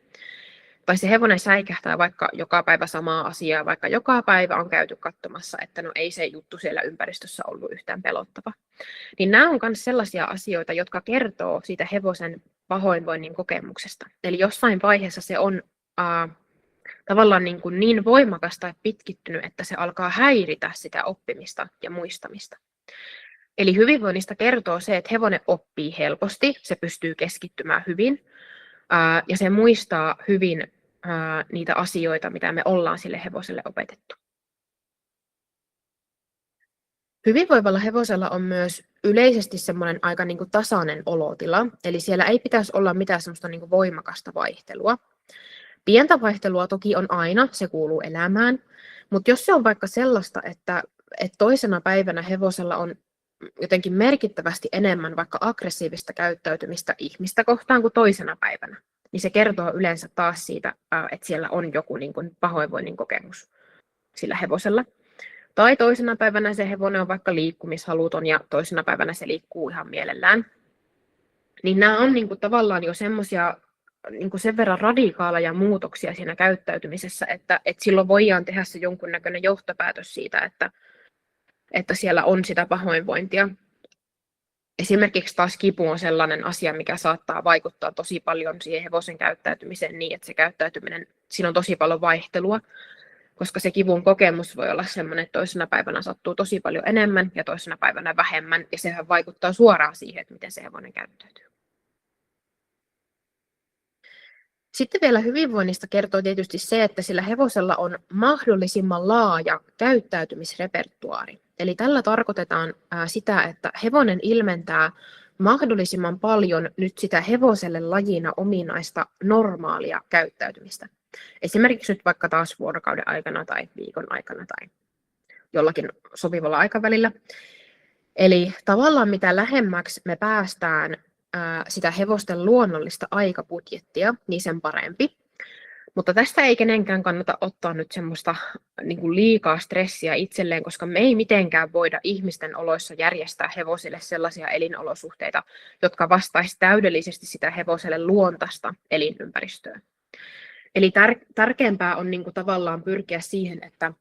Tai se hevonen säikähtää vaikka joka päivä samaa asiaa, vaikka joka päivä on käyty katsomassa, että no ei se juttu siellä ympäristössä ollut yhtään pelottava. Niin nämä on myös sellaisia asioita, jotka kertoo siitä hevosen pahoinvoinnin kokemuksesta. Eli jossain vaiheessa se on tavallaan niin voimakas tai pitkittynyt, että se alkaa häiritä sitä oppimista ja muistamista. Eli hyvinvoinnista kertoo se, että hevonen oppii helposti, se pystyy keskittymään hyvin ja se muistaa hyvin niitä asioita, mitä me ollaan sille hevoselle opetettu. Hyvinvoivalla hevosella on myös yleisesti semmoinen aika niin kuin tasainen olotila, eli siellä ei pitäisi olla mitään semmoista niin kuin voimakasta vaihtelua. Pientä vaihtelua toki on aina, se kuuluu elämään, mutta jos se on vaikka sellaista, että toisena päivänä hevosella on jotenkin merkittävästi enemmän vaikka aggressiivista käyttäytymistä ihmistä kohtaan kuin toisena päivänä, niin se kertoo yleensä taas siitä, että siellä on joku niin kuin pahoinvoinnin kokemus sillä hevosella. Tai toisena päivänä se hevonen on vaikka liikkumishaluton ja toisena päivänä se liikkuu ihan mielellään. Niin nämä on niin kuin tavallaan jo semmoisia niin kuin sen verran radikaaleja muutoksia siinä käyttäytymisessä, että silloin voidaan tehdä se jonkunnäköinen johtopäätös siitä, että siellä on sitä pahoinvointia. Esimerkiksi taas kipu on sellainen asia, mikä saattaa vaikuttaa tosi paljon siihen hevosen käyttäytymiseen niin, että se käyttäytyminen, siinä on tosi paljon vaihtelua, koska se kivun kokemus voi olla sellainen, että toisena päivänä sattuu tosi paljon enemmän ja toisena päivänä vähemmän, ja sehän vaikuttaa suoraan siihen, että miten se hevonen käyttäytyy. Sitten vielä hyvinvoinnista kertoo tietysti se, että sillä hevosella on mahdollisimman laaja käyttäytymisrepertuaari. Eli tällä tarkoitetaan sitä, että hevonen ilmentää mahdollisimman paljon nyt sitä hevoselle lajina ominaista normaalia käyttäytymistä. Esimerkiksi nyt vaikka taas vuorokauden aikana tai viikon aikana tai jollakin sopivalla aikavälillä. Eli tavallaan mitä lähemmäksi me päästään sitä hevosten luonnollista aikabudjettia, niin sen parempi. Mutta tästä ei kenenkään kannata ottaa nyt semmoista niin kuin liikaa stressiä itselleen, koska me ei mitenkään voida ihmisten oloissa järjestää hevosille sellaisia elinolosuhteita, jotka vastaisi täydellisesti sitä hevoselle luontaista elinympäristöä. Eli tärkeämpää on niin kuin tavallaan pyrkiä siihen, että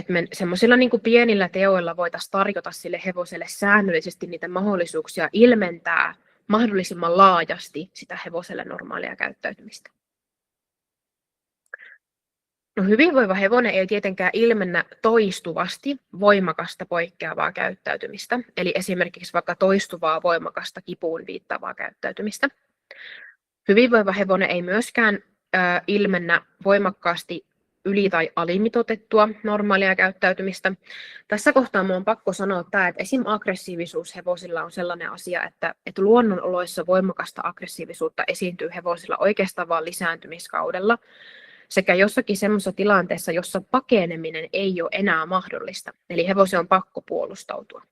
me semmoisilla niin kuin pienillä teoilla voitaisiin tarjota sille hevoselle säännöllisesti niitä mahdollisuuksia ilmentää mahdollisimman laajasti sitä hevoselle normaalia käyttäytymistä. No, hyvinvoiva hevonen ei tietenkään ilmennä toistuvasti voimakasta poikkeavaa käyttäytymistä, eli esimerkiksi vaikka toistuvaa voimakasta kipuun viittaavaa käyttäytymistä. Hyvinvoiva hevonen ei myöskään ilmennä voimakkaasti yli- tai alimitoitettua normaalia käyttäytymistä. Tässä kohtaa minun on pakko sanoa tämä, että esim. Aggressiivisuus hevosilla on sellainen asia, että luonnonoloissa voimakasta aggressiivisuutta esiintyy hevosilla oikeastaan vain lisääntymiskaudella, sekä jossakin semmoisessa tilanteessa, jossa pakeneminen ei ole enää mahdollista, eli hevosen on pakko puolustautua.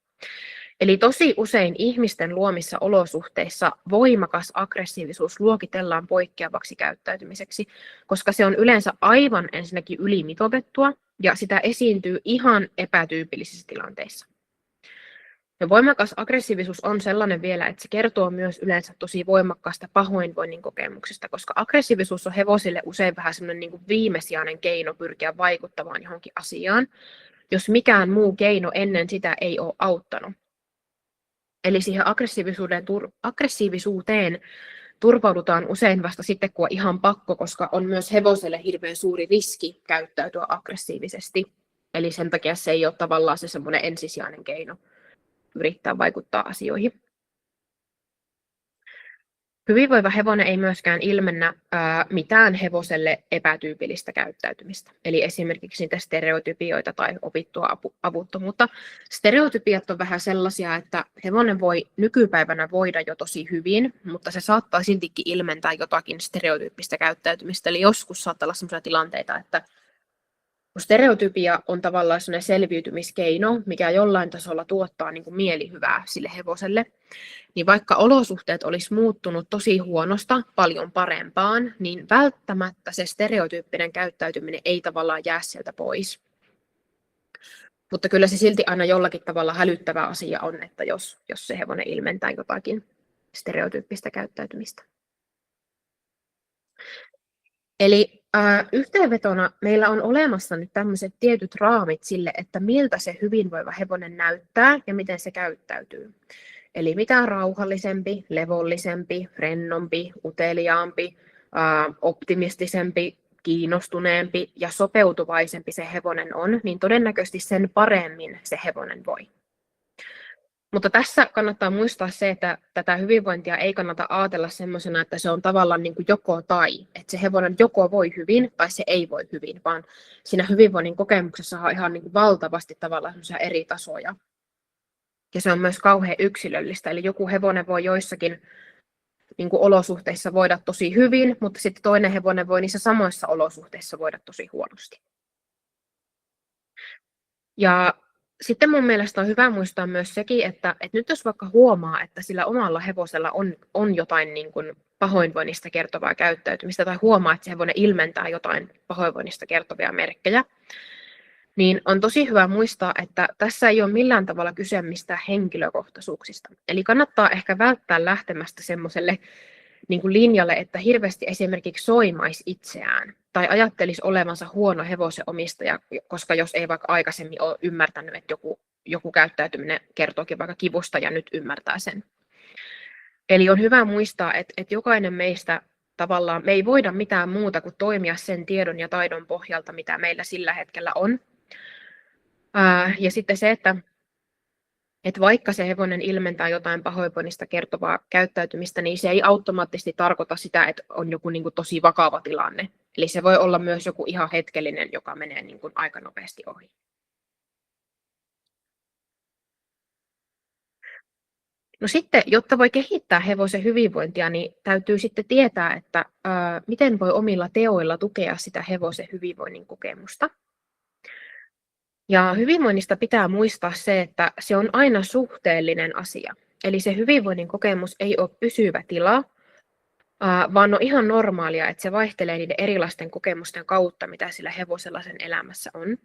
Eli tosi usein ihmisten luomissa olosuhteissa voimakas aggressiivisuus luokitellaan poikkeavaksi käyttäytymiseksi, koska se on yleensä aivan ensinnäkin ylimitoitettua ja sitä esiintyy ihan epätyypillisissä tilanteissa. Ja voimakas aggressiivisuus on sellainen vielä, että se kertoo myös yleensä tosi voimakkaasta pahoinvoinnin kokemuksesta, koska aggressiivisuus on hevosille usein vähän sellainen niin kuin viimesijainen keino pyrkiä vaikuttamaan johonkin asiaan, jos mikään muu keino ennen sitä ei ole auttanut. Eli siihen aggressiivisuuteen turvaudutaan usein vasta sitten, kun on ihan pakko, koska on myös hevoselle hirveän suuri riski käyttäytyä aggressiivisesti. Eli sen takia se ei ole tavallaan se semmoinen ensisijainen keino yrittää vaikuttaa asioihin. Hyvinvoiva hevonen ei myöskään ilmennä mitään hevoselle epätyypillistä käyttäytymistä, eli esimerkiksi niitä stereotypioita tai opittua avuttomuutta. Stereotypiat on vähän sellaisia, että hevonen voi nykypäivänä voida jo tosi hyvin, mutta se saattaa siltikin ilmentää jotakin stereotyyppistä käyttäytymistä, eli joskus saattaa olla sellaisia tilanteita, että stereotypia on tavallaan sellainen selviytymiskeino, mikä jollain tasolla tuottaa niin kuin mielihyvää sille hevoselle, niin vaikka olosuhteet olisi muuttunut tosi huonosta paljon parempaan, niin välttämättä se stereotyyppinen käyttäytyminen ei tavallaan jää sieltä pois. Mutta kyllä se silti aina jollakin tavalla hälyttävä asia on, että jos se hevonen ilmentää jotakin stereotyyppistä käyttäytymistä. Eli yhteenvetona meillä on olemassa nyt tämmöiset tietyt raamit sille, että miltä se hyvinvoiva hevonen näyttää ja miten se käyttäytyy. Eli mitä rauhallisempi, levollisempi, rennompi, uteliaampi, optimistisempi, kiinnostuneempi ja sopeutuvaisempi se hevonen on, niin todennäköisesti sen paremmin se hevonen voi. Mutta tässä kannattaa muistaa se, että tätä hyvinvointia ei kannata ajatella semmoisena, että se on tavallaan niin kuin joko tai, että se hevonen joko voi hyvin tai se ei voi hyvin, vaan siinä hyvinvoinnin kokemuksessa on ihan niin kuin valtavasti tavallaan semmoisia eri tasoja. Ja se on myös kauhean yksilöllistä, eli joku hevonen voi joissakin niin kuin olosuhteissa voida tosi hyvin, mutta sitten toinen hevonen voi niissä samoissa olosuhteissa voida tosi huonosti. Ja sitten mun mielestä on hyvä muistaa myös sekin, että nyt jos vaikka huomaa, että sillä omalla hevosella on jotain niin kuin pahoinvoinnista kertovaa käyttäytymistä tai huomaa, että se hevonen ilmentää jotain pahoinvoinnista kertovia merkkejä, niin on tosi hyvä muistaa, että tässä ei ole millään tavalla kyse mistään henkilökohtaisuuksista. Eli kannattaa ehkä välttää lähtemästä semmoiselle niin kuin linjalle, että hirveästi esimerkiksi soimaisi itseään tai ajattelisi olevansa huono hevosen omistaja, koska jos ei vaikka aikaisemmin ole ymmärtänyt, että joku käyttäytyminen kertookin vaikka kivusta ja nyt ymmärtää sen. Eli on hyvä muistaa, että jokainen meistä tavallaan, me ei voida mitään muuta kuin toimia sen tiedon ja taidon pohjalta, mitä meillä sillä hetkellä on. Ja sitten se, että että vaikka se hevonen ilmentää jotain pahoinvoinnista kertovaa käyttäytymistä, niin se ei automaattisesti tarkoita sitä, että on joku niin kuin tosi vakava tilanne. Eli se voi olla myös joku ihan hetkellinen, joka menee niin kuin aika nopeasti ohi. No sitten, jotta voi kehittää hevosen hyvinvointia, niin täytyy sitten tietää, että miten voi omilla teoilla tukea sitä hevosen hyvinvoinnin kokemusta. Ja hyvinvoinnista pitää muistaa se, että se on aina suhteellinen asia. Eli se hyvinvoinnin kokemus ei ole pysyvä tila, vaan on ihan normaalia, että se vaihtelee niiden erilaisten kokemusten kautta, mitä sillä hevosella sen elämässä on.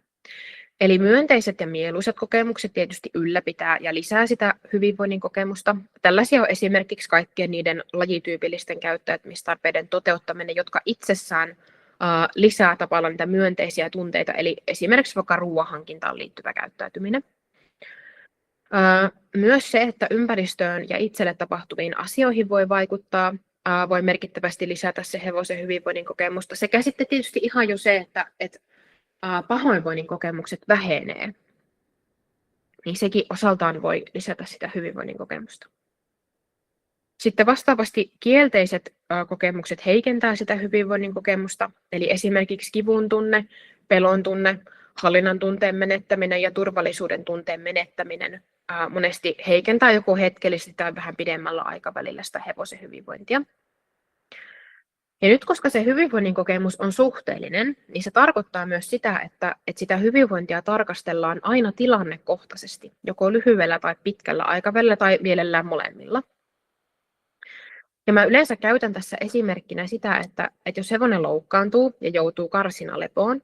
Eli myönteiset ja mieluisat kokemukset tietysti ylläpitää ja lisää sitä hyvinvoinnin kokemusta. Tällaisia on esimerkiksi kaikkien niiden lajityypillisten käyttäytymistarpeiden toteuttaminen, jotka itsessään lisää tavallaan niitä myönteisiä tunteita, eli esimerkiksi vaikka ruoanhankintaan liittyvä käyttäytyminen. Myös se, että ympäristöön ja itselle tapahtuviin asioihin voi vaikuttaa, voi merkittävästi lisätä se hevosen hyvinvoinnin kokemusta. Sekä sitten tietysti ihan jo se, että pahoinvoinnin kokemukset vähenee, niin sekin osaltaan voi lisätä sitä hyvinvoinnin kokemusta. Sitten vastaavasti kielteiset kokemukset heikentää sitä hyvinvoinnin kokemusta, eli esimerkiksi kivun tunne, pelon tunne, hallinnan tunteen menettäminen ja turvallisuuden tunteen menettäminen monesti heikentää joko hetkellisesti tai vähän pidemmällä aikavälillä sitä hevosen hyvinvointia. Ja nyt koska se hyvinvoinnin kokemus on suhteellinen, niin se tarkoittaa myös sitä, että sitä hyvinvointia tarkastellaan aina tilannekohtaisesti, joko lyhyellä tai pitkällä aikavälillä tai mielellään molemmilla. Ja mä yleensä käytän tässä esimerkkinä sitä, että jos hevonen loukkaantuu ja joutuu karsinalepoon,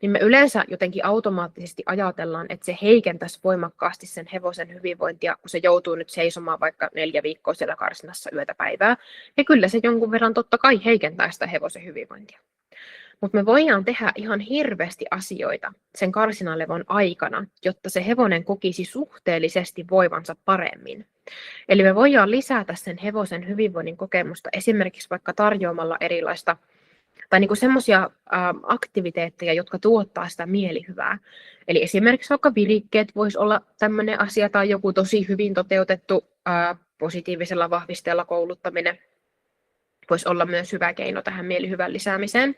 niin me yleensä jotenkin automaattisesti ajatellaan, että se heikentäisi voimakkaasti sen hevosen hyvinvointia, kun se joutuu nyt seisomaan vaikka 4 viikkoa siellä karsinassa yötä päivää. Ja kyllä se jonkun verran totta kai heikentää sitä hevosen hyvinvointia. Mutta me voidaan tehdä ihan hirveästi asioita sen karsinalevon aikana, jotta se hevonen kokisi suhteellisesti voivansa paremmin. Eli me voidaan lisätä sen hevosen hyvinvoinnin kokemusta esimerkiksi vaikka tarjoamalla erilaista tai niin semmoisia aktiviteetteja, jotka tuottaa sitä mielihyvää. Eli esimerkiksi vaikka virikkeet voisi olla tämmöinen asia tai joku tosi hyvin toteutettu positiivisella vahvisteella kouluttaminen voisi olla myös hyvä keino tähän mielihyvän lisäämiseen.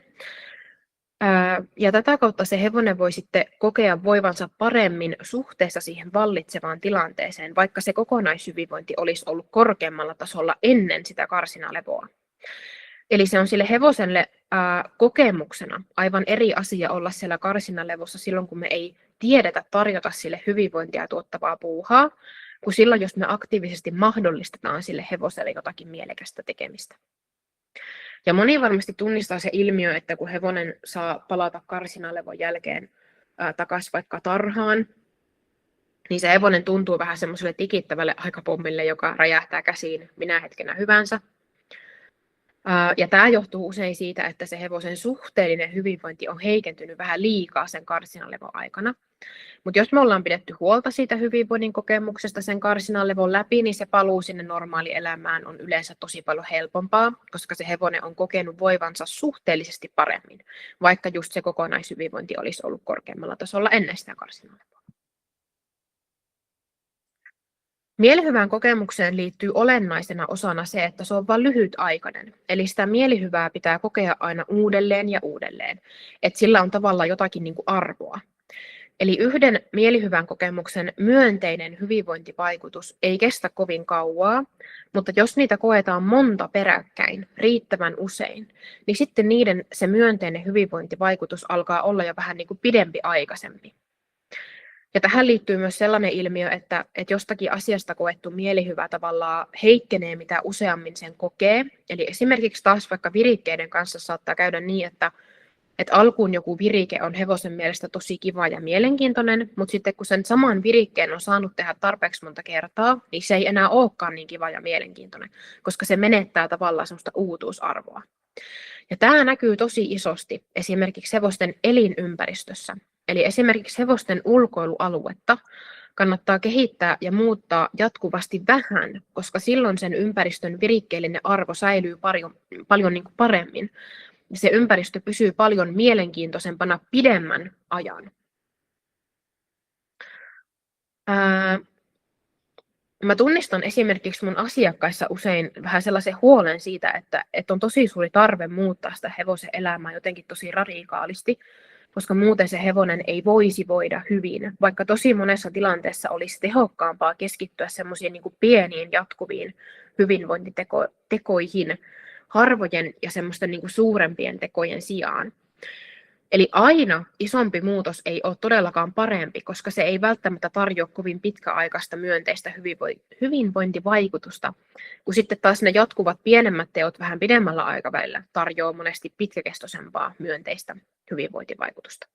Ja tätä kautta se hevonen voi sitten kokea voivansa paremmin suhteessa siihen vallitsevaan tilanteeseen, vaikka se kokonaishyvinvointi olisi ollut korkeammalla tasolla ennen sitä karsinalevoa. Eli se on sille hevoselle kokemuksena aivan eri asia olla siellä karsinalevossa silloin, kun me ei tiedetä tarjota sille hyvinvointia tuottavaa puuhaa, kuin silloin, jos me aktiivisesti mahdollistetaan sille hevoselle jotakin mielekästä tekemistä. Ja moni varmasti tunnistaa se ilmiö, että kun hevonen saa palata karsinalevon jälkeen takaisin vaikka tarhaan, niin se hevonen tuntuu vähän semmoiselle tikittävälle aikapommille, joka räjähtää käsiin minä hetkenä hyvänsä. Ja tämä johtuu usein siitä, että se hevosen suhteellinen hyvinvointi on heikentynyt vähän liikaa sen karsinalevon aikana. Mutta jos me ollaan pidetty huolta siitä hyvinvoinnin kokemuksesta sen karsinalevon läpi, niin se paluu sinne normaalielämään on yleensä tosi paljon helpompaa, koska se hevonen on kokenut voivansa suhteellisesti paremmin, vaikka just se kokonaishyvinvointi olisi ollut korkeammalla tasolla ennen sitä karsinalevoa. Mielihyvän kokemukseen liittyy olennaisena osana se, että se on vain lyhytaikainen. Eli sitä mielihyvää pitää kokea aina uudelleen ja uudelleen. Että sillä on tavallaan jotakin niin kuin arvoa. Eli yhden mielihyvän kokemuksen myönteinen hyvinvointivaikutus ei kestä kovin kauaa, mutta jos niitä koetaan monta peräkkäin, riittävän usein, niin sitten niiden se myönteinen hyvinvointivaikutus alkaa olla jo vähän niin kuin pidempi aikaisempi. Ja tähän liittyy myös sellainen ilmiö, että jostakin asiasta koettu mielihyvä tavallaan heikkenee, mitä useammin sen kokee. Eli esimerkiksi taas vaikka virikkeiden kanssa saattaa käydä niin, että alkuun joku virike on hevosen mielestä tosi kiva ja mielenkiintoinen, mutta sitten kun sen saman virikkeen on saanut tehdä tarpeeksi monta kertaa, niin se ei enää olekaan niin kiva ja mielenkiintoinen, koska se menettää tavallaan semmoista uutuusarvoa. Ja tämä näkyy tosi isosti esimerkiksi hevosten elinympäristössä. Eli esimerkiksi hevosten ulkoilualuetta kannattaa kehittää ja muuttaa jatkuvasti vähän, koska silloin sen ympäristön virikkeellinen arvo säilyy paljon niin kuin paremmin. Se ympäristö pysyy paljon mielenkiintoisempana pidemmän ajan. mä tunnistan esimerkiksi mun asiakkaissa usein vähän sellaisen huolen siitä, että on tosi suuri tarve muuttaa sitä hevosen elämää jotenkin tosi radikaalisti, koska muuten se hevonen ei voisi voida hyvin, vaikka tosi monessa tilanteessa olisi tehokkaampaa keskittyä semmoisiin niin kuin pieniin jatkuviin hyvinvointitekoihin harvojen ja semmoisten niin kuin suurempien tekojen sijaan. Eli aina isompi muutos ei ole todellakaan parempi, koska se ei välttämättä tarjoa kovin pitkäaikaista myönteistä hyvinvointivaikutusta, kun sitten taas ne jatkuvat pienemmät teot vähän pidemmällä aikavälillä tarjoaa monesti pitkäkestoisempaa myönteistä hyvinvointivaikutusta.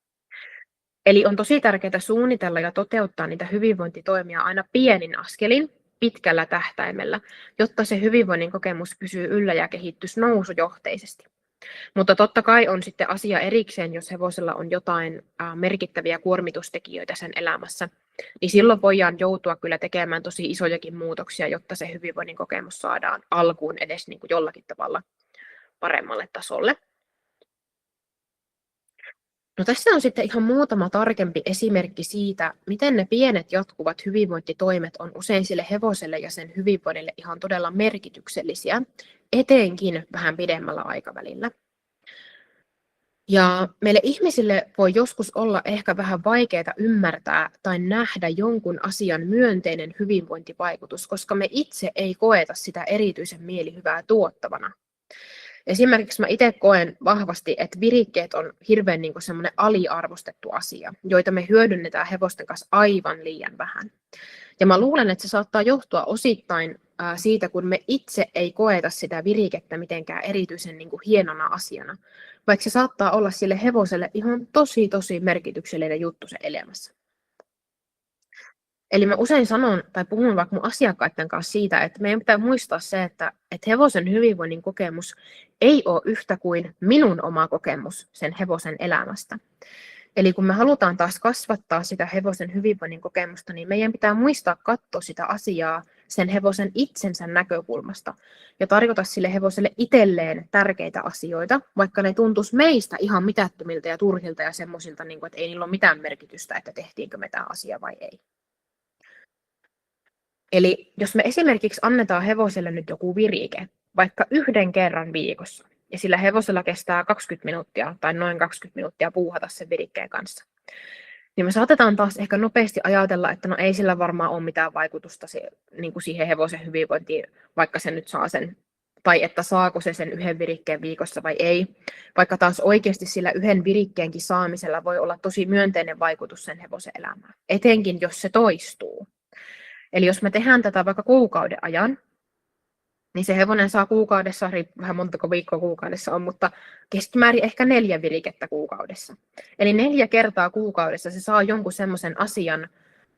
Eli on tosi tärkeää suunnitella ja toteuttaa niitä hyvinvointitoimia aina pienin askelin pitkällä tähtäimellä, jotta se hyvinvoinnin kokemus pysyy yllä ja kehittyisi nousujohteisesti. Mutta totta kai on sitten asia erikseen, jos hevosella on jotain merkittäviä kuormitustekijöitä sen elämässä, niin silloin voidaan joutua kyllä tekemään tosi isojakin muutoksia, jotta se hyvinvoinnin kokemus saadaan alkuun edes niin kuin jollakin tavalla paremmalle tasolle. No tässä on sitten ihan muutama tarkempi esimerkki siitä, miten ne pienet jatkuvat hyvinvointitoimet on usein sille hevoselle ja sen hyvinvoinnille ihan todella merkityksellisiä, etenkin vähän pidemmällä aikavälillä. Ja meille ihmisille voi joskus olla ehkä vähän vaikeaa ymmärtää tai nähdä jonkun asian myönteinen hyvinvointivaikutus, koska me itse ei koeta sitä erityisen mielihyvää tuottavana. Esimerkiksi mä itse koen vahvasti, että virikkeet on hirveän niin kuin semmoinen aliarvostettu asia, joita me hyödynnetään hevosten kanssa aivan liian vähän. Ja mä luulen, että se saattaa johtua osittain siitä, kun me itse ei koeta sitä virikettä mitenkään erityisen niin kuin hienona asiana, vaikka se saattaa olla sille hevoselle ihan tosi merkityksellinen juttu se elämässä. Eli mä usein sanon tai puhun vaikka mun asiakkaiden kanssa siitä, että meidän pitää muistaa se, että hevosen hyvinvoinnin kokemus ei ole yhtä kuin minun oma kokemus sen hevosen elämästä. Eli kun me halutaan taas kasvattaa sitä hevosen hyvinvoinnin kokemusta, niin meidän pitää muistaa katsoa sitä asiaa sen hevosen itsensä näkökulmasta ja tarjota sille hevoselle itselleen tärkeitä asioita, vaikka ne tuntuisi meistä ihan mitättömiltä ja turhilta ja semmoisilta, että ei niillä ole mitään merkitystä, että tehtiinkö me tämä asia vai ei. Eli jos me esimerkiksi annetaan hevoselle nyt joku virike, vaikka 1 kerran viikossa, ja sillä hevosella kestää 20 minuuttia tai noin 20 minuuttia puuhata sen virikkeen kanssa, niin me saatetaan taas ehkä nopeasti ajatella, että no ei sillä varmaan ole mitään vaikutusta niin kuin siihen hevosen hyvinvointiin, vaikka se nyt saa sen, tai että saako se sen 1 virikkeen viikossa vai ei, vaikka taas oikeasti sillä 1 virikkeenkin saamisella voi olla tosi myönteinen vaikutus sen hevosen elämään, etenkin jos se toistuu. Eli jos me tehdään tätä vaikka kuukauden ajan, niin se hevonen saa kuukaudessa, riippuu vähän montako viikkoa kuukaudessa on, mutta keskimäärin ehkä 4 virikettä kuukaudessa. Eli 4 kertaa kuukaudessa se saa jonkun semmoisen asian,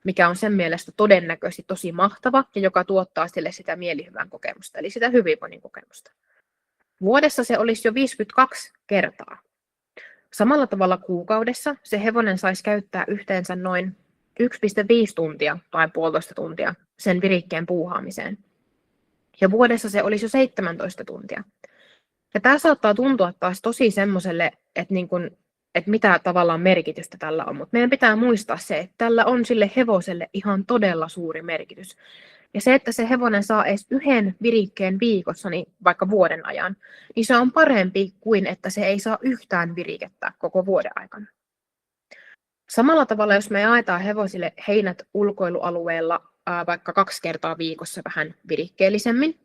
mikä on sen mielestä todennäköisesti tosi mahtava ja joka tuottaa sille sitä mielihyvän kokemusta, eli sitä hyvinvoinnin kokemusta. Vuodessa se olisi jo 52 kertaa. Samalla tavalla kuukaudessa se hevonen saisi käyttää yhteensä noin 1,5 tuntia tai 1,5 tuntia sen virikkeen puuhaamiseen. Ja vuodessa se olisi jo 17 tuntia. Ja tämä saattaa tuntua taas tosi semmoiselle, että mitä tavallaan merkitystä tällä on. Mutta meidän pitää muistaa se, että tällä on sille hevoselle ihan todella suuri merkitys. Ja se, että se hevonen saa edes 1 virikkeen viikossa, niin vaikka vuoden ajan, niin se on parempi kuin että se ei saa yhtään virikettä koko vuoden aikana. Samalla tavalla, jos me jaetaan hevosille heinät ulkoilualueella vaikka 2 kertaa viikossa vähän virikkeellisemmin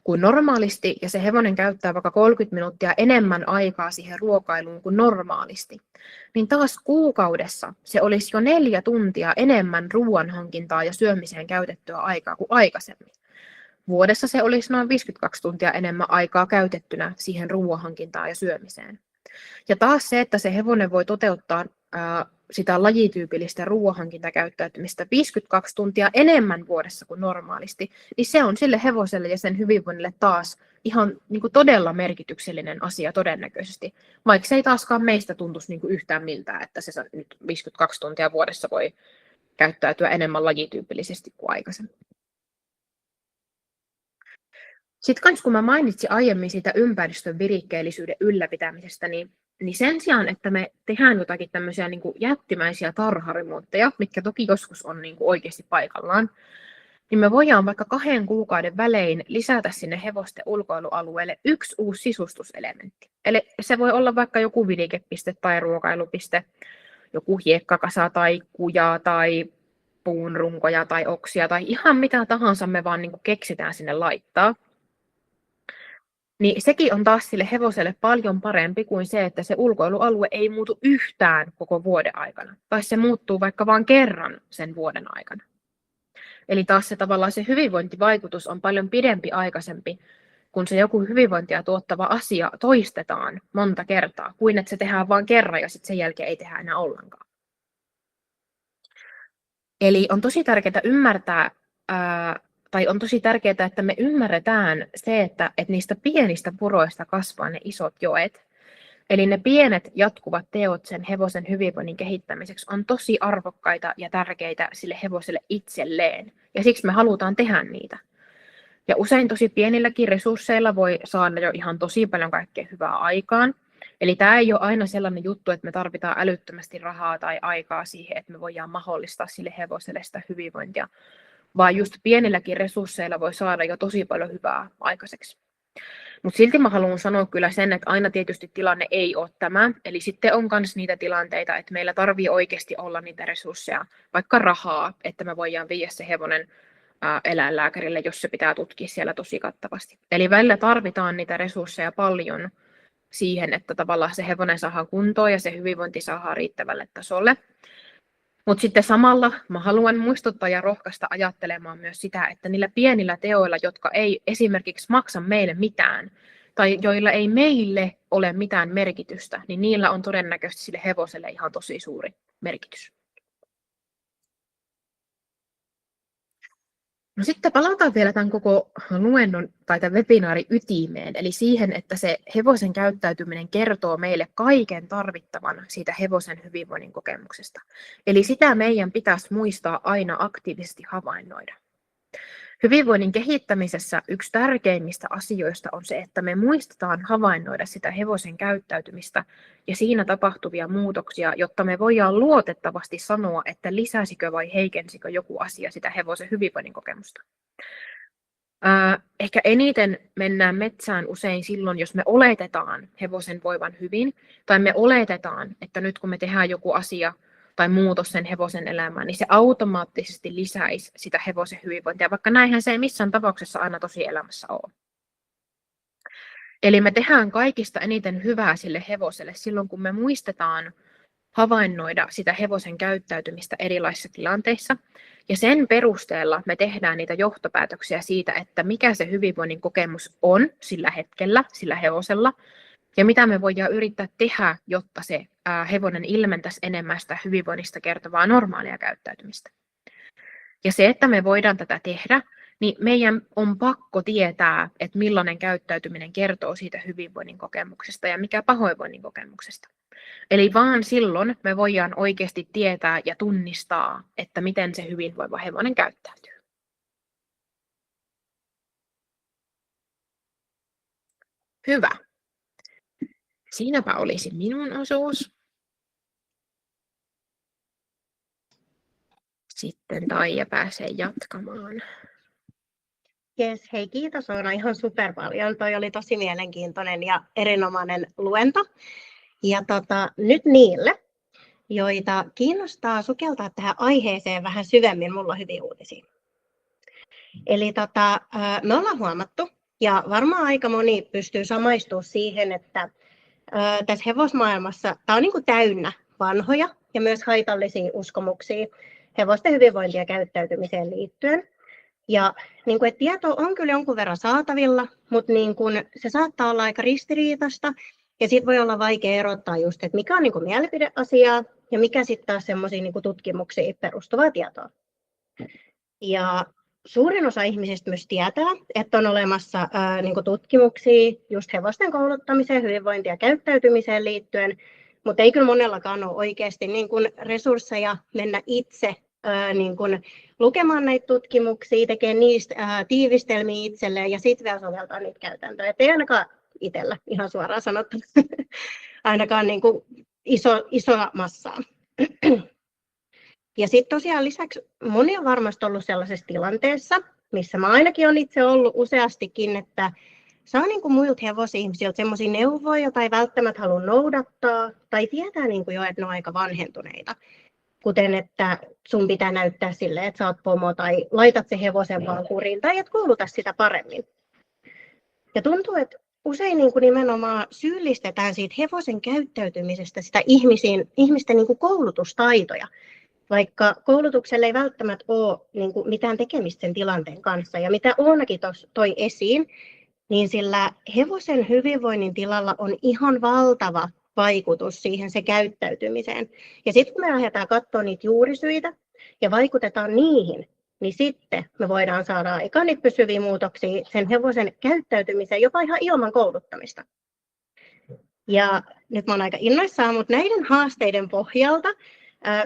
kuin normaalisti, ja se hevonen käyttää vaikka 30 minuuttia enemmän aikaa siihen ruokailuun kuin normaalisti, niin taas kuukaudessa se olisi jo 4 tuntia enemmän ruoanhankintaa ja syömiseen käytettyä aikaa kuin aikaisemmin. Vuodessa se olisi noin 52 tuntia enemmän aikaa käytettynä siihen ruoanhankintaan ja syömiseen. Ja taas se, että se hevonen voi toteuttaa sitä lajityypillistä ruoanhankintakäyttäytymistä 52 tuntia enemmän vuodessa kuin normaalisti, niin se on sille hevoselle ja sen hyvinvoinnille taas ihan niin kuin todella merkityksellinen asia todennäköisesti, vaikka se ei taaskaan meistä tuntuisi niin kuin yhtään miltään, että se nyt 52 tuntia vuodessa voi käyttäytyä enemmän lajityypillisesti kuin aikaisemmin. Sitten kun mä mainitsin aiemmin siitä ympäristön virikkeellisyyden ylläpitämisestä, niin Niin sen sijaan, että me tehdään jotakin tämmöisiä niin kuin jättimäisiä tarharemontteja, mitkä toki joskus on niin kuin oikeasti paikallaan, niin me voidaan vaikka 2 kuukauden välein lisätä sinne hevosten ulkoilualueelle 1 uusi sisustuselementti. Eli se voi olla vaikka joku virikepiste tai ruokailupiste, joku hiekkakasa tai kuja tai puunrunkoja tai oksia tai ihan mitä tahansa me vaan niin kuin keksitään sinne laittaa. Niin sekin on taas sille hevoselle paljon parempi kuin se, että se ulkoilualue ei muutu yhtään koko vuoden aikana. Tai se muuttuu vaikka vain kerran sen vuoden aikana. Eli taas se tavallaan se hyvinvointivaikutus on paljon pidempiaikaisempi, kun se joku hyvinvointia tuottava asia toistetaan monta kertaa, kuin että se tehdään vain kerran ja sitten sen jälkeen ei tehdä enää ollenkaan. Eli on tosi tärkeää ymmärtää, tai on tosi tärkeää, että me ymmärretään se, että niistä pienistä puroista kasvaa ne isot joet. Eli ne pienet jatkuvat teot sen hevosen hyvinvoinnin kehittämiseksi on tosi arvokkaita ja tärkeitä sille hevoselle itselleen. Ja siksi me halutaan tehdä niitä. Ja usein tosi pienilläkin resursseilla voi saada jo ihan tosi paljon kaikkea hyvää aikaan. Eli tämä ei ole aina sellainen juttu, että me tarvitaan älyttömästi rahaa tai aikaa siihen, että me voidaan mahdollistaa sille hevoselle sitä hyvinvointia. Vaan just pienilläkin resursseilla voi saada jo tosi paljon hyvää aikaiseksi. Mutta silti mä haluan sanoa kyllä sen, että aina tietysti tilanne ei ole tämä. Eli sitten on myös niitä tilanteita, että meillä tarvii oikeasti olla niitä resursseja, vaikka rahaa, että me voidaan viedä se hevonen eläinlääkärille, jos se pitää tutkia siellä tosi kattavasti. Eli välillä tarvitaan niitä resursseja paljon siihen, että tavallaan se hevonen saadaan kuntoon ja se hyvinvointi saadaan riittävälle tasolle. Mutta sitten samalla mä haluan muistuttaa ja rohkaista ajattelemaan myös sitä, että niillä pienillä teoilla, jotka ei esimerkiksi maksa meille mitään, tai joilla ei meille ole mitään merkitystä, niin niillä on todennäköisesti sille hevoselle ihan tosi suuri merkitys. No sitten palataan vielä tämän koko luennon tai tämän webinaarin ytimeen, eli siihen, että se hevosen käyttäytyminen kertoo meille kaiken tarvittavan siitä hevosen hyvinvoinnin kokemuksesta. Eli sitä meidän pitäisi muistaa aina aktiivisesti havainnoida. Hyvinvoinnin kehittämisessä yksi tärkeimmistä asioista on se, että me muistetaan havainnoida sitä hevosen käyttäytymistä ja siinä tapahtuvia muutoksia, jotta me voidaan luotettavasti sanoa, että lisäsikö vai heikensikö joku asia sitä hevosen hyvinvoinnin kokemusta. Ehkä eniten mennään metsään usein silloin, jos me oletetaan hevosen voivan hyvin, tai me oletetaan, että nyt kun me tehdään joku asia tai muutos sen hevosen elämään, niin se automaattisesti lisäisi sitä hevosen hyvinvointia, vaikka näinhän se ei missään tapauksessa aina tosielämässä ole. Eli me tehdään kaikista eniten hyvää sille hevoselle silloin, kun me muistetaan havainnoida sitä hevosen käyttäytymistä erilaisissa tilanteissa. Ja sen perusteella me tehdään niitä johtopäätöksiä siitä, että mikä se hyvinvoinnin kokemus on sillä hetkellä, sillä hevosella, ja mitä me voidaan yrittää tehdä, jotta se hevonen ilmentäisi enemmän sitä hyvinvoinnista kertovaa normaalia käyttäytymistä. Ja se, että me voidaan tätä tehdä, niin meidän on pakko tietää, että millainen käyttäytyminen kertoo siitä hyvinvoinnin kokemuksesta ja mikä pahoinvoinnin kokemuksesta. Eli vaan silloin me voidaan oikeasti tietää ja tunnistaa, että miten se hyvinvoiva hevonen käyttäytyy. Hyvä. Siinäpä olisi minun osuus. Sitten Taija pääsee jatkamaan. Jes, hei kiitos Oona ihan super paljon. Toi oli tosi mielenkiintoinen ja erinomainen luento. Ja nyt niille, joita kiinnostaa sukeltaa tähän aiheeseen vähän syvemmin, mulla on hyviä uutisia. Eli me ollaan huomattu, ja varmaan aika moni pystyy samaistumaan siihen, että tässä hevosmaailmassa tämä on niin kuin täynnä vanhoja ja myös haitallisia uskomuksia hevosten hyvinvointiin ja käyttäytymiseen liittyen. Ja niin kuin, että tieto on kyllä jonkun verran saatavilla, mutta niin kuin, se saattaa olla aika ristiriitaista. Ja sitten voi olla vaikea erottaa just, että mikä on niin kuin mielipideasiaa ja mikä sitten taas semmoisia niin kuin tutkimuksiin perustuvaa tietoa. Ja suurin osa ihmisistä myös tietää, että on olemassa niin kuin tutkimuksia just hevosten kouluttamiseen, hyvinvointiin ja käyttäytymiseen liittyen, mutta ei kyllä monellakaan ole oikeasti niin kuin resursseja mennä itse niin kuin lukemaan näitä tutkimuksia, tekemään niistä tiivistelmiä itselleen ja sitten vielä soveltaa niitä käytäntöjä. Et ei ainakaan itsellä ihan suoraan sanottuna ainakaan niin kuin isoa massaa. Ja sitten tosiaan lisäksi moni on varmasti ollut sellaisessa tilanteessa, missä mä ainakin olen itse ollut useastikin, että saa niin kuin muilta hevosihmisiltä sellaisia neuvoja, joita ei välttämättä halua noudattaa, tai tietää niin kuin jo, että ne on aika vanhentuneita. Kuten, että sun pitää näyttää silleen, että sä oot pomo, tai laitat se hevosen vaan kuriin, tai et kouluta sitä paremmin. Ja tuntuu, että usein niin kuin nimenomaan syyllistetään siitä hevosen käyttäytymisestä sitä ihmisten niin kuin koulutustaitoja, vaikka koulutuksella ei välttämättä ole niin kuin mitään tekemistä sen tilanteen kanssa. Ja mitä Oonakin toi esiin, niin sillä hevosen hyvinvoinnin tilalla on ihan valtava vaikutus siihen se käyttäytymiseen. Ja sitten kun me lähdetään katsoa niitä juurisyitä ja vaikutetaan niihin, niin sitten me voidaan saada aikaan niitä pysyviä muutoksia sen hevosen käyttäytymiseen jopa ihan ilman kouluttamista. Ja nyt mä oon aika innoissaan, mutta näiden haasteiden pohjalta,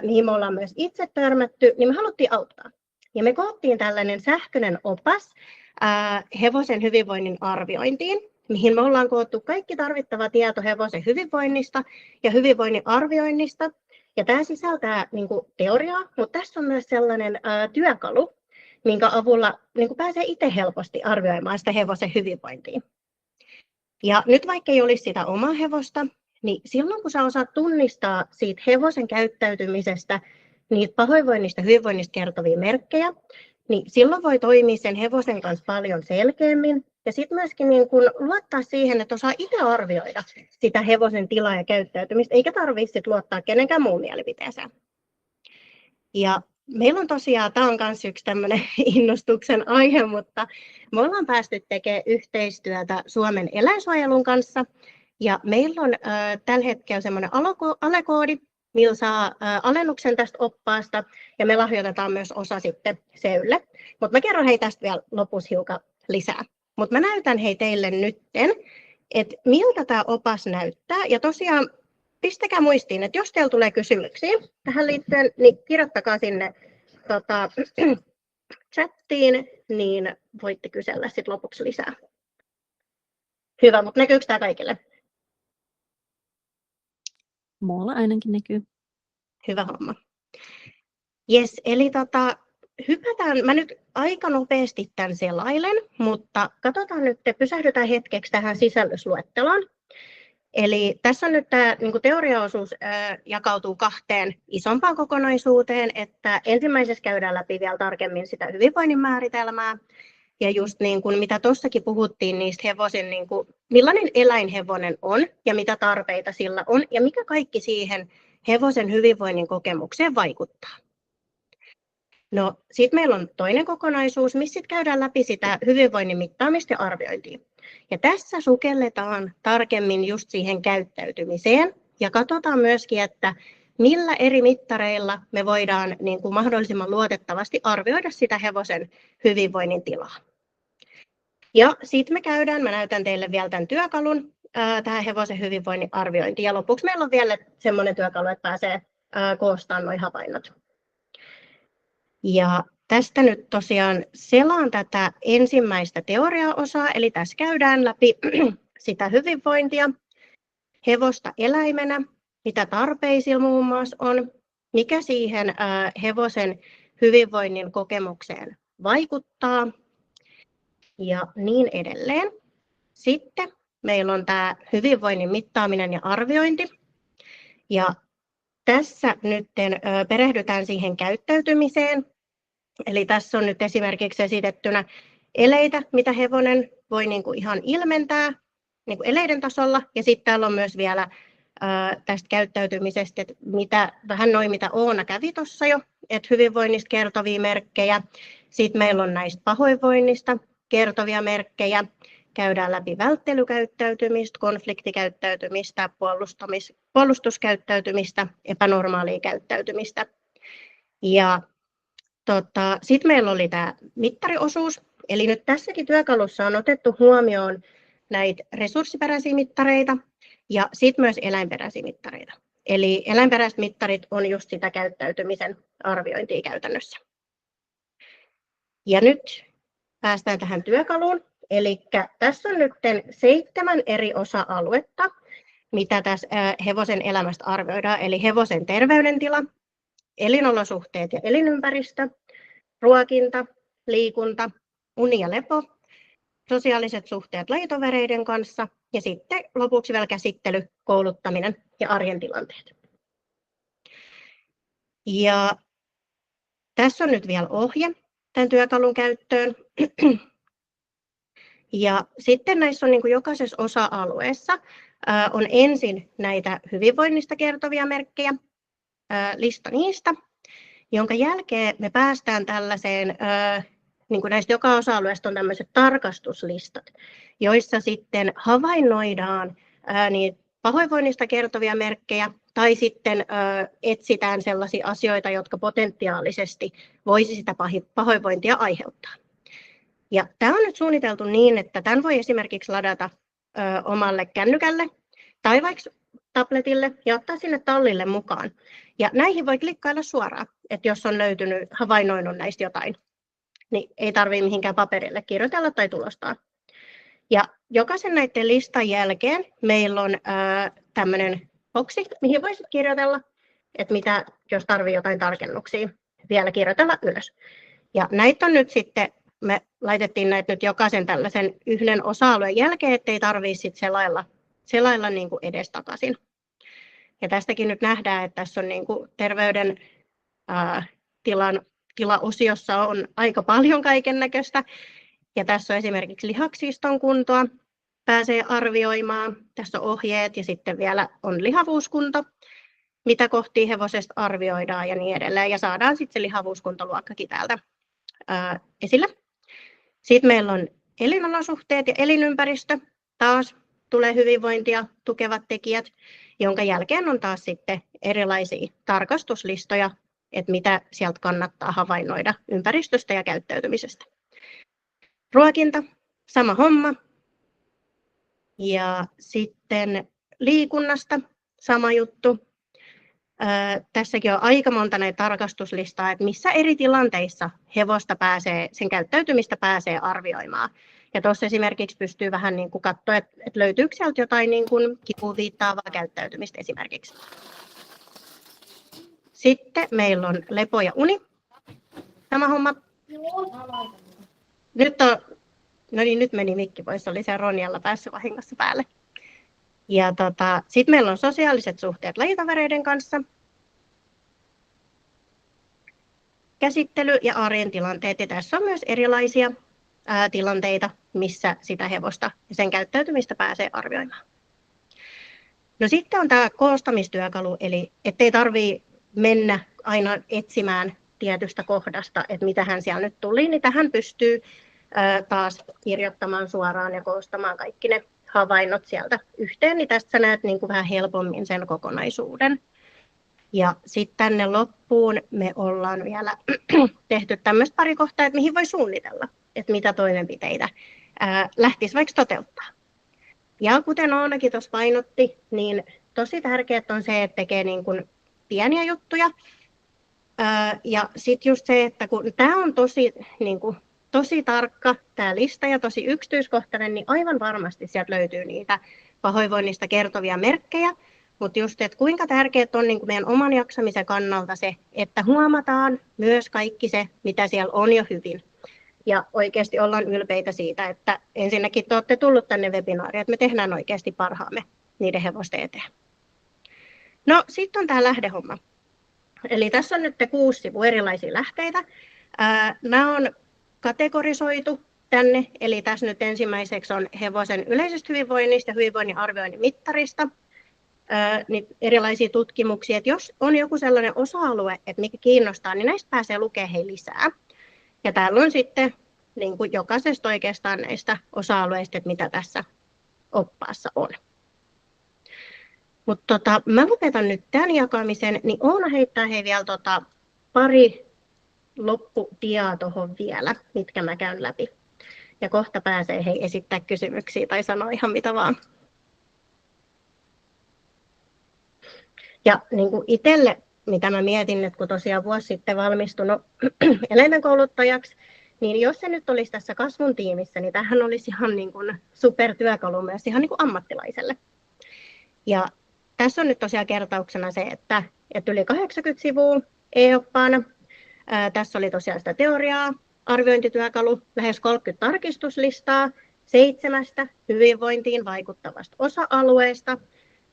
mihin me ollaan myös itse törmätty, niin me haluttiin auttaa. Ja me koottiin tällainen sähköinen opas hevosen hyvinvoinnin arviointiin, mihin me ollaan koottu kaikki tarvittava tieto hevosen hyvinvoinnista ja hyvinvoinnin arvioinnista. Ja tämä sisältää niin kuin teoriaa, mutta tässä on myös sellainen työkalu, minkä avulla niin kuin pääsee itse helposti arvioimaan sitä hevosen hyvinvointia. Ja nyt vaikka ei olisi sitä omaa hevosta, niin silloin kun sä osaat tunnistaa siitä hevosen käyttäytymisestä niitä pahoinvoinnista ja hyvinvoinnista kertovia merkkejä, niin silloin voi toimia sen hevosen kanssa paljon selkeämmin. Ja sitten myöskin niin kun luottaa siihen, että osaa itse arvioida sitä hevosen tilaa ja käyttäytymistä, eikä tarvitse luottaa kenenkään muun mielipiteeseen. Ja meillä on tosiaan, tämä on myös yksi tämmöinen innostuksen aihe, mutta me ollaan päästy tekemään yhteistyötä Suomen eläinsuojelun kanssa. Ja meillä on tällä hetkellä semmoinen alekoodi, millä saa alennuksen tästä oppaasta, ja me lahjoitetaan myös osa sitten Seylle. Mutta mä kerron tästä vielä lopussa hiukan lisää. Mutta mä näytän teille nytten, että miltä tämä opas näyttää. Ja tosiaan pistäkää muistiin, että jos teillä tulee kysymyksiä tähän liittyen, niin kirjoittakaa sinne chattiin, niin voitte kysellä sitten lopuksi lisää. Hyvä, mutta näkyykö tämä kaikille? Mulla ainakin näkyy. Hyvä homma. Jes, eli hypätään, mä nyt aika nopeasti tämän selailen, mutta katsotaan nyt, pysähdytään hetkeksi tähän sisällysluetteloon. Eli tässä on nyt tämä niin teoriaosuus jakautuu kahteen isompaan kokonaisuuteen, että ensimmäisessä käydään läpi vielä tarkemmin sitä hyvinvoinnin määritelmää, ja just niin kuin mitä tuossakin puhuttiin niistä hevosen, niin kuin, millainen eläinhevonen on ja mitä tarpeita sillä on ja mikä kaikki siihen hevosen hyvinvoinnin kokemukseen vaikuttaa. No sitten meillä on toinen kokonaisuus, missä käydään läpi sitä hyvinvoinnin mittaamista ja arviointia. Ja tässä sukelletaan tarkemmin just siihen käyttäytymiseen ja katsotaan myöskin, että millä eri mittareilla me voidaan niin kuin mahdollisimman luotettavasti arvioida sitä hevosen hyvinvoinnin tilaa. Ja sitten mä näytän teille vielä tämän työkalun tähän hevosen hyvinvoinnin arviointiin. Ja lopuksi meillä on vielä semmoinen työkalu, että pääsee koostamaan nuo havainnot. Ja tästä nyt tosiaan selaan tätä ensimmäistä teoriaosaa, eli tässä käydään läpi sitä hyvinvointia, hevosta eläimenä, mitä tarpeisilla muun muassa on, mikä siihen hevosen hyvinvoinnin kokemukseen vaikuttaa ja niin edelleen. Sitten meillä on tämä hyvinvoinnin mittaaminen ja arviointi. Ja tässä nyt perehdytään siihen käyttäytymiseen. Eli tässä on nyt esimerkiksi esitettynä eleitä, mitä hevonen voi niin kuin ihan ilmentää niin kuin eleiden tasolla. Ja sitten täällä on myös vielä tästä käyttäytymisestä, että mitä Oona kävi tuossa jo, että hyvinvoinnista kertovia merkkejä. Sitten meillä on näistä pahoinvoinnista kertovia merkkejä. Käydään läpi välttelykäyttäytymistä, konfliktikäyttäytymistä, puolustuskäyttäytymistä, epänormaalia käyttäytymistä. Ja sitten meillä oli tämä mittariosuus. Eli nyt tässäkin työkalussa on otettu huomioon näitä resurssiperäisiä mittareita ja sitten myös eläinperäisiä mittareita. Eli eläinperäiset mittarit on just sitä käyttäytymisen arviointia käytännössä. Ja nyt päästään tähän työkaluun. Eli tässä on nyt 7 eri osa-aluetta, mitä tässä hevosen elämästä arvioidaan, eli hevosen terveydentila, elinolosuhteet ja elinympäristö, ruokinta, liikunta, uni ja lepo, sosiaaliset suhteet lajitovereiden kanssa ja sitten lopuksi vielä käsittely, kouluttaminen ja arjen tilanteet. Ja tässä on nyt vielä ohje tämän työkalun käyttöön. Ja sitten näissä on niin kuin jokaisessa osa-alueessa on ensin näitä hyvinvoinnista kertovia merkkejä, lista niistä, jonka jälkeen me päästään tällaiseen, niin kuin näistä joka osa-alueesta on tämmöiset tarkastuslistat, joissa sitten havainnoidaan niitä pahoinvoinnista kertovia merkkejä tai sitten etsitään sellaisia asioita, jotka potentiaalisesti voisi sitä pahoinvointia aiheuttaa. Ja tämä on nyt suunniteltu niin, että tämän voi esimerkiksi ladata omalle kännykälle tai vaikka tabletille ja ottaa sinne tallille mukaan. Ja näihin voi klikkailla suoraan, että jos on löytynyt, havainnoinut näistä jotain, niin ei tarvitse mihinkään paperille kirjoitella tai tulostaa. Ja jokaisen näiden listan jälkeen meillä on tämmöinen boksi, mihin voisit kirjoitella, että mitä, jos tarvitsee jotain tarkennuksia, vielä kirjoitella ylös. Ja näitä on nyt sitten, me laitettiin näitä nyt jokaisen tällaisen yhden osa-alueen jälkeen, ettei tarvitse sitten selailla niin kuin edestakaisin. Ja tästäkin nyt nähdään, että tässä on niin kuin terveyden tilaosiossa on aika paljon kaikennäköistä. Ja tässä on esimerkiksi lihaksiston kuntoa, pääsee arvioimaan. Tässä on ohjeet ja sitten vielä on lihavuuskunto, mitä kohtia hevosesta arvioidaan ja niin edelleen. Ja saadaan sitten se lihavuuskuntoluokkakin täältä esille. Sitten meillä on elinolosuhteet ja elinympäristö. Taas tulee hyvinvointia tukevat tekijät, jonka jälkeen on taas sitten erilaisia tarkastuslistoja, että mitä sieltä kannattaa havainnoida ympäristöstä ja käyttäytymisestä. Ruokinta, sama homma. Ja sitten liikunnasta sama juttu. Tässäkin on aika monta näitä tarkastuslistaa, että missä eri tilanteissa hevosta pääsee, sen käyttäytymistä pääsee arvioimaan. Ja tuossa esimerkiksi pystyy vähän niin kuin katsoa, että löytyykö sieltä jotain niin kuin kipuun viittaavaa käyttäytymistä esimerkiksi. Sitten meillä on lepo ja uni. Sama homma. Nyt meni mikki pois, oli se Ronjalla päässyt vahingossa päälle. Ja sitten meillä on sosiaaliset suhteet lajitovereiden kanssa. Käsittely ja arjen tilanteet. Ja tässä on myös erilaisia tilanteita, missä sitä hevosta ja sen käyttäytymistä pääsee arvioimaan. No sitten on tämä koostamistyökalu, eli ettei tarvitse mennä aina etsimään tietystä kohdasta, että mitähän siellä nyt tuli, niin tähän pystyy taas kirjoittamaan suoraan ja koostamaan kaikki ne havainnot sieltä yhteen, niin tästä sä näet niin kuin vähän helpommin sen kokonaisuuden. Ja sitten tänne loppuun me ollaan vielä tehty tämmöistä pari kohtaa, että mihin voi suunnitella, että mitä toimenpiteitä lähtisi vaikka toteuttaa. Ja kuten Oonakin tuossa painotti, niin tosi tärkeää on se, että tekee niin kuin pieniä juttuja. Ja sitten just se, että kun tämä on tosi tarkka tämä lista ja tosi yksityiskohtainen, niin aivan varmasti sieltä löytyy niitä pahoinvoinnista kertovia merkkejä. Mutta just, että kuinka tärkeää on niin kuin meidän oman jaksamisen kannalta se, että huomataan myös kaikki se, mitä siellä on jo hyvin. Ja oikeasti ollaan ylpeitä siitä, että ensinnäkin te olette tullut tänne webinaariin, että me tehdään oikeasti parhaamme niiden hevosten eteen. No sitten on tämä lähdehomma. Eli tässä on nyt 6 sivua erilaisia lähteitä. Nämä on kategorisoitu tänne, eli tässä nyt ensimmäiseksi on hevosen yleisestä hyvinvoinnista ja hyvinvoinnin arvioinnin mittarista. Niin erilaisia tutkimuksia, että jos on joku sellainen osa-alue, että mikä kiinnostaa, niin näistä pääsee lukemaan lisää. Ja täällä on sitten niin kuin jokaisesta oikeastaan näistä osa-alueista, että mitä tässä oppaassa on. Mutta mä lopetan nyt tämän jakamisen, niin Oona heittää vielä pari loppudiaa tuohon vielä, mitkä mä käyn läpi. Ja kohta pääsee esittää kysymyksiä tai sanoa ihan mitä vaan. Ja niin kuin itselle, mitä mä mietin, että kun tosiaan vuosi sitten valmistunut eläintenkouluttajaksi, niin jos se nyt olisi tässä kasvun tiimissä, niin tämähän olisi ihan niin kuin supertyökalu myös ihan niin kuin ammattilaiselle. Ja tässä on nyt tosiaan kertauksena se, että yli 80 sivua e-oppaana. Tässä oli tosiaan sitä teoriaa, arviointityökalu, lähes 30 tarkistuslistaa 7 hyvinvointiin vaikuttavasta osa-alueesta,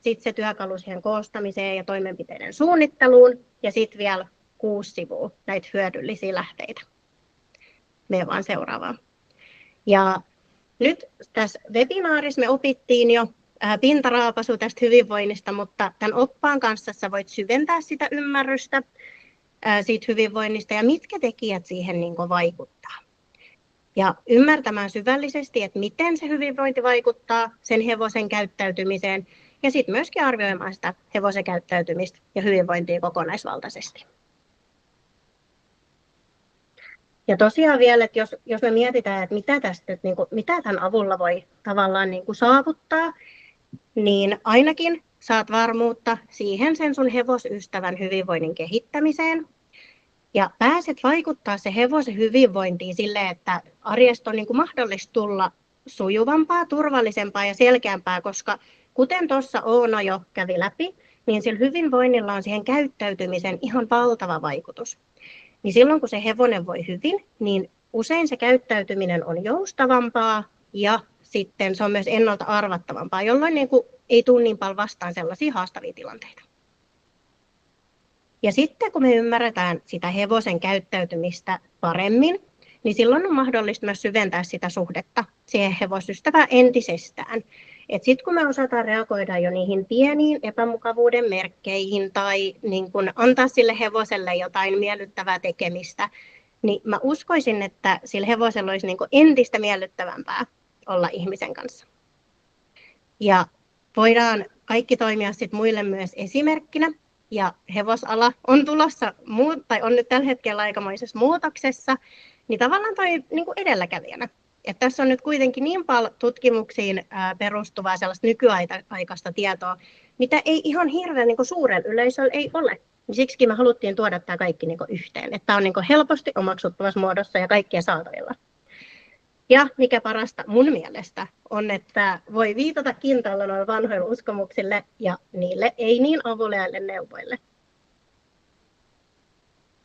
sitten se työkalu siihen koostamiseen ja toimenpiteiden suunnitteluun ja sitten vielä 6 sivua näitä hyödyllisiä lähteitä. Mene vaan seuraavaan. Ja nyt tässä webinaarissa me opittiin jo pintaraapasu tästä hyvinvoinnista, mutta tämän oppaan kanssa sä voit syventää sitä ymmärrystä siitä hyvinvoinnista ja mitkä tekijät siihen niin kuin vaikuttaa. Ja ymmärtämään syvällisesti, että miten se hyvinvointi vaikuttaa sen hevosen käyttäytymiseen ja sitten myöskin arvioimaan sitä hevosen käyttäytymistä ja hyvinvointia kokonaisvaltaisesti. Ja tosiaan vielä, että jos me mietitään, että mitä tämän avulla voi tavallaan saavuttaa, niin ainakin saat varmuutta siihen sen sun hevosystävän hyvinvoinnin kehittämiseen. Ja pääset vaikuttaa se hevosen hyvinvointiin silleen, että arjesta on mahdollista tulla sujuvampaa, turvallisempaa ja selkeämpää, koska kuten tuossa Oona jo kävi läpi, niin sillä hyvinvoinnilla on siihen käyttäytymiseen ihan valtava vaikutus. Niin silloin kun se hevonen voi hyvin, niin usein se käyttäytyminen on joustavampaa ja sitten se on myös ennalta arvattavampaa, jolloin ei tule niin paljon vastaan sellaisia haastavia tilanteita. Ja sitten kun me ymmärretään sitä hevosen käyttäytymistä paremmin, niin silloin on mahdollista myös syventää sitä suhdetta siihen hevosystävään entisestään. Sitten kun me osataan reagoida jo niihin pieniin epämukavuuden merkkeihin tai antaa sille hevoselle jotain miellyttävää tekemistä, niin mä uskoisin, että sillä hevosella olisi entistä miellyttävämpää olla ihmisen kanssa. Ja voidaan kaikki toimia sit muille myös esimerkkinä. Ja hevosala on tulossa, tai on nyt tällä hetkellä aikamoisessa muutoksessa, niin tavallaan toi edelläkävijänä. Että tässä on nyt kuitenkin niin paljon tutkimuksiin perustuvaa sellaista nykyaikaista tietoa, mitä ei ihan hirveän suurella yleisöllä ei ole. Siksi me haluttiin tuoda tämä kaikki yhteen, että tämä on helposti omaksuttavassa muodossa ja kaikkien saatavilla. Ja mikä parasta mun mielestä on, että voi viitata kintaalla noille vanhoille uskomuksille ja niille ei niin avuliaille neuvoille.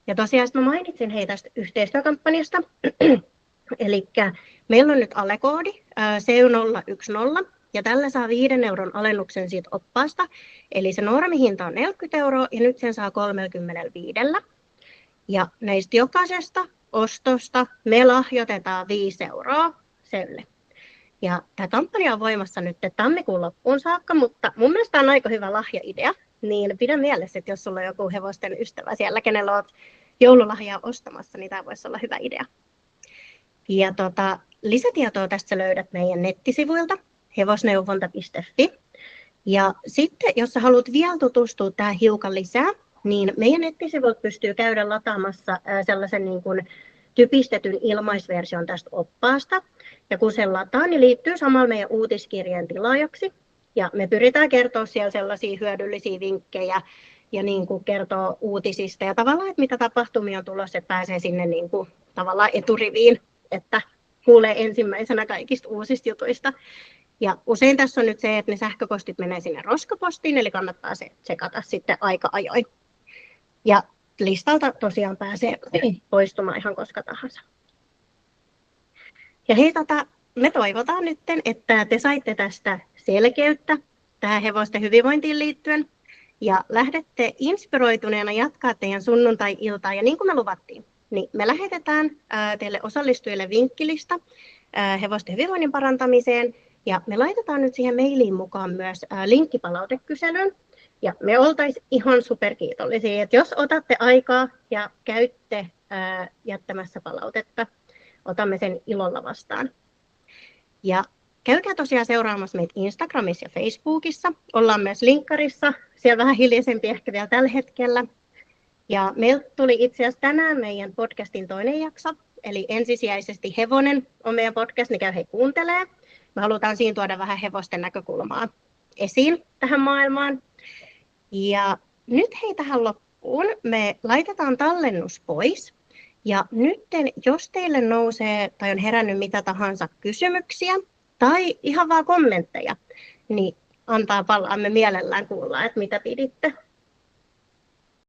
Ja tosiaan mä mainitsin tästä yhteistyökampanjasta. Eli meillä on nyt alekoodi CEU010 ja tällä saa 5 euron alennuksen siitä oppaasta. Eli se normihinta on 40 € ja nyt sen saa 35. Ja näistä jokaisesta ostosta me lahjoitetaan 5 € Seulle. Ja tämä kampanja on voimassa nyt tammikuun loppuun saakka, mutta mun mielestä tämä on aika hyvä lahjaidea. Niin pidä mielessä, että jos sulla on joku hevosten ystävä siellä, kenellä olet joululahjaa ostamassa, niin tämä voisi olla hyvä idea. Ja lisätietoa tästä löydät meidän nettisivuilta hevosneuvonta.fi. Ja sitten, jos sä haluat vielä tutustua tähän hiukan lisää, niin meidän nettisivuilta pystyy käydä lataamassa sellaisen typistetyn ilmaisversion tästä oppaasta. Ja kun sen lataa, niin liittyy samalla meidän uutiskirjeen tilaajaksi. Ja me pyritään kertoa siellä sellaisia hyödyllisiä vinkkejä ja kertoo uutisista ja tavallaan, että mitä tapahtumia on tulossa, että pääsee sinne tavallaan eturiviin, että kuulee ensimmäisenä kaikista uusista jutuista. Ja usein tässä on nyt se, että ne sähköpostit menee sinne roskapostiin, eli kannattaa se tsekata sitten aika ajoin. Ja listalta tosiaan pääsee poistumaan ihan koska tahansa. Ja hei, me toivotaan nyt, että te saitte tästä selkeyttä tähän hevosten hyvinvointiin liittyen ja lähdette inspiroituneena jatkaa teidän sunnuntai-iltaa. Ja niin kuin me luvattiin, niin me lähetetään teille osallistujille vinkkilista hevosten hyvinvoinnin parantamiseen ja me laitetaan nyt siihen mailiin mukaan myös linkki palautekyselyyn. Ja me oltaisiin ihan superkiitollisia, että jos otatte aikaa ja käytte jättämässä palautetta, otamme sen ilolla vastaan. Ja käykää tosiaan seuraamassa meitä Instagramissa ja Facebookissa. Ollaan myös linkkarissa, siellä vähän hiljaisempi ehkä vielä tällä hetkellä. Ja meiltä tuli itse asiassa tänään meidän podcastin toinen jakso, eli ensisijaisesti Hevonen on meidän podcast, niin käy kuuntelee. Me halutaan siinä tuoda vähän hevosten näkökulmaa esiin tähän maailmaan. Ja nyt hei tähän loppuun me laitetaan tallennus pois. Ja nyt jos teille nousee tai on herännyt mitä tahansa kysymyksiä tai ihan vaan kommentteja, niin antaa palaa. Me mielellään kuullaan, että mitä piditte.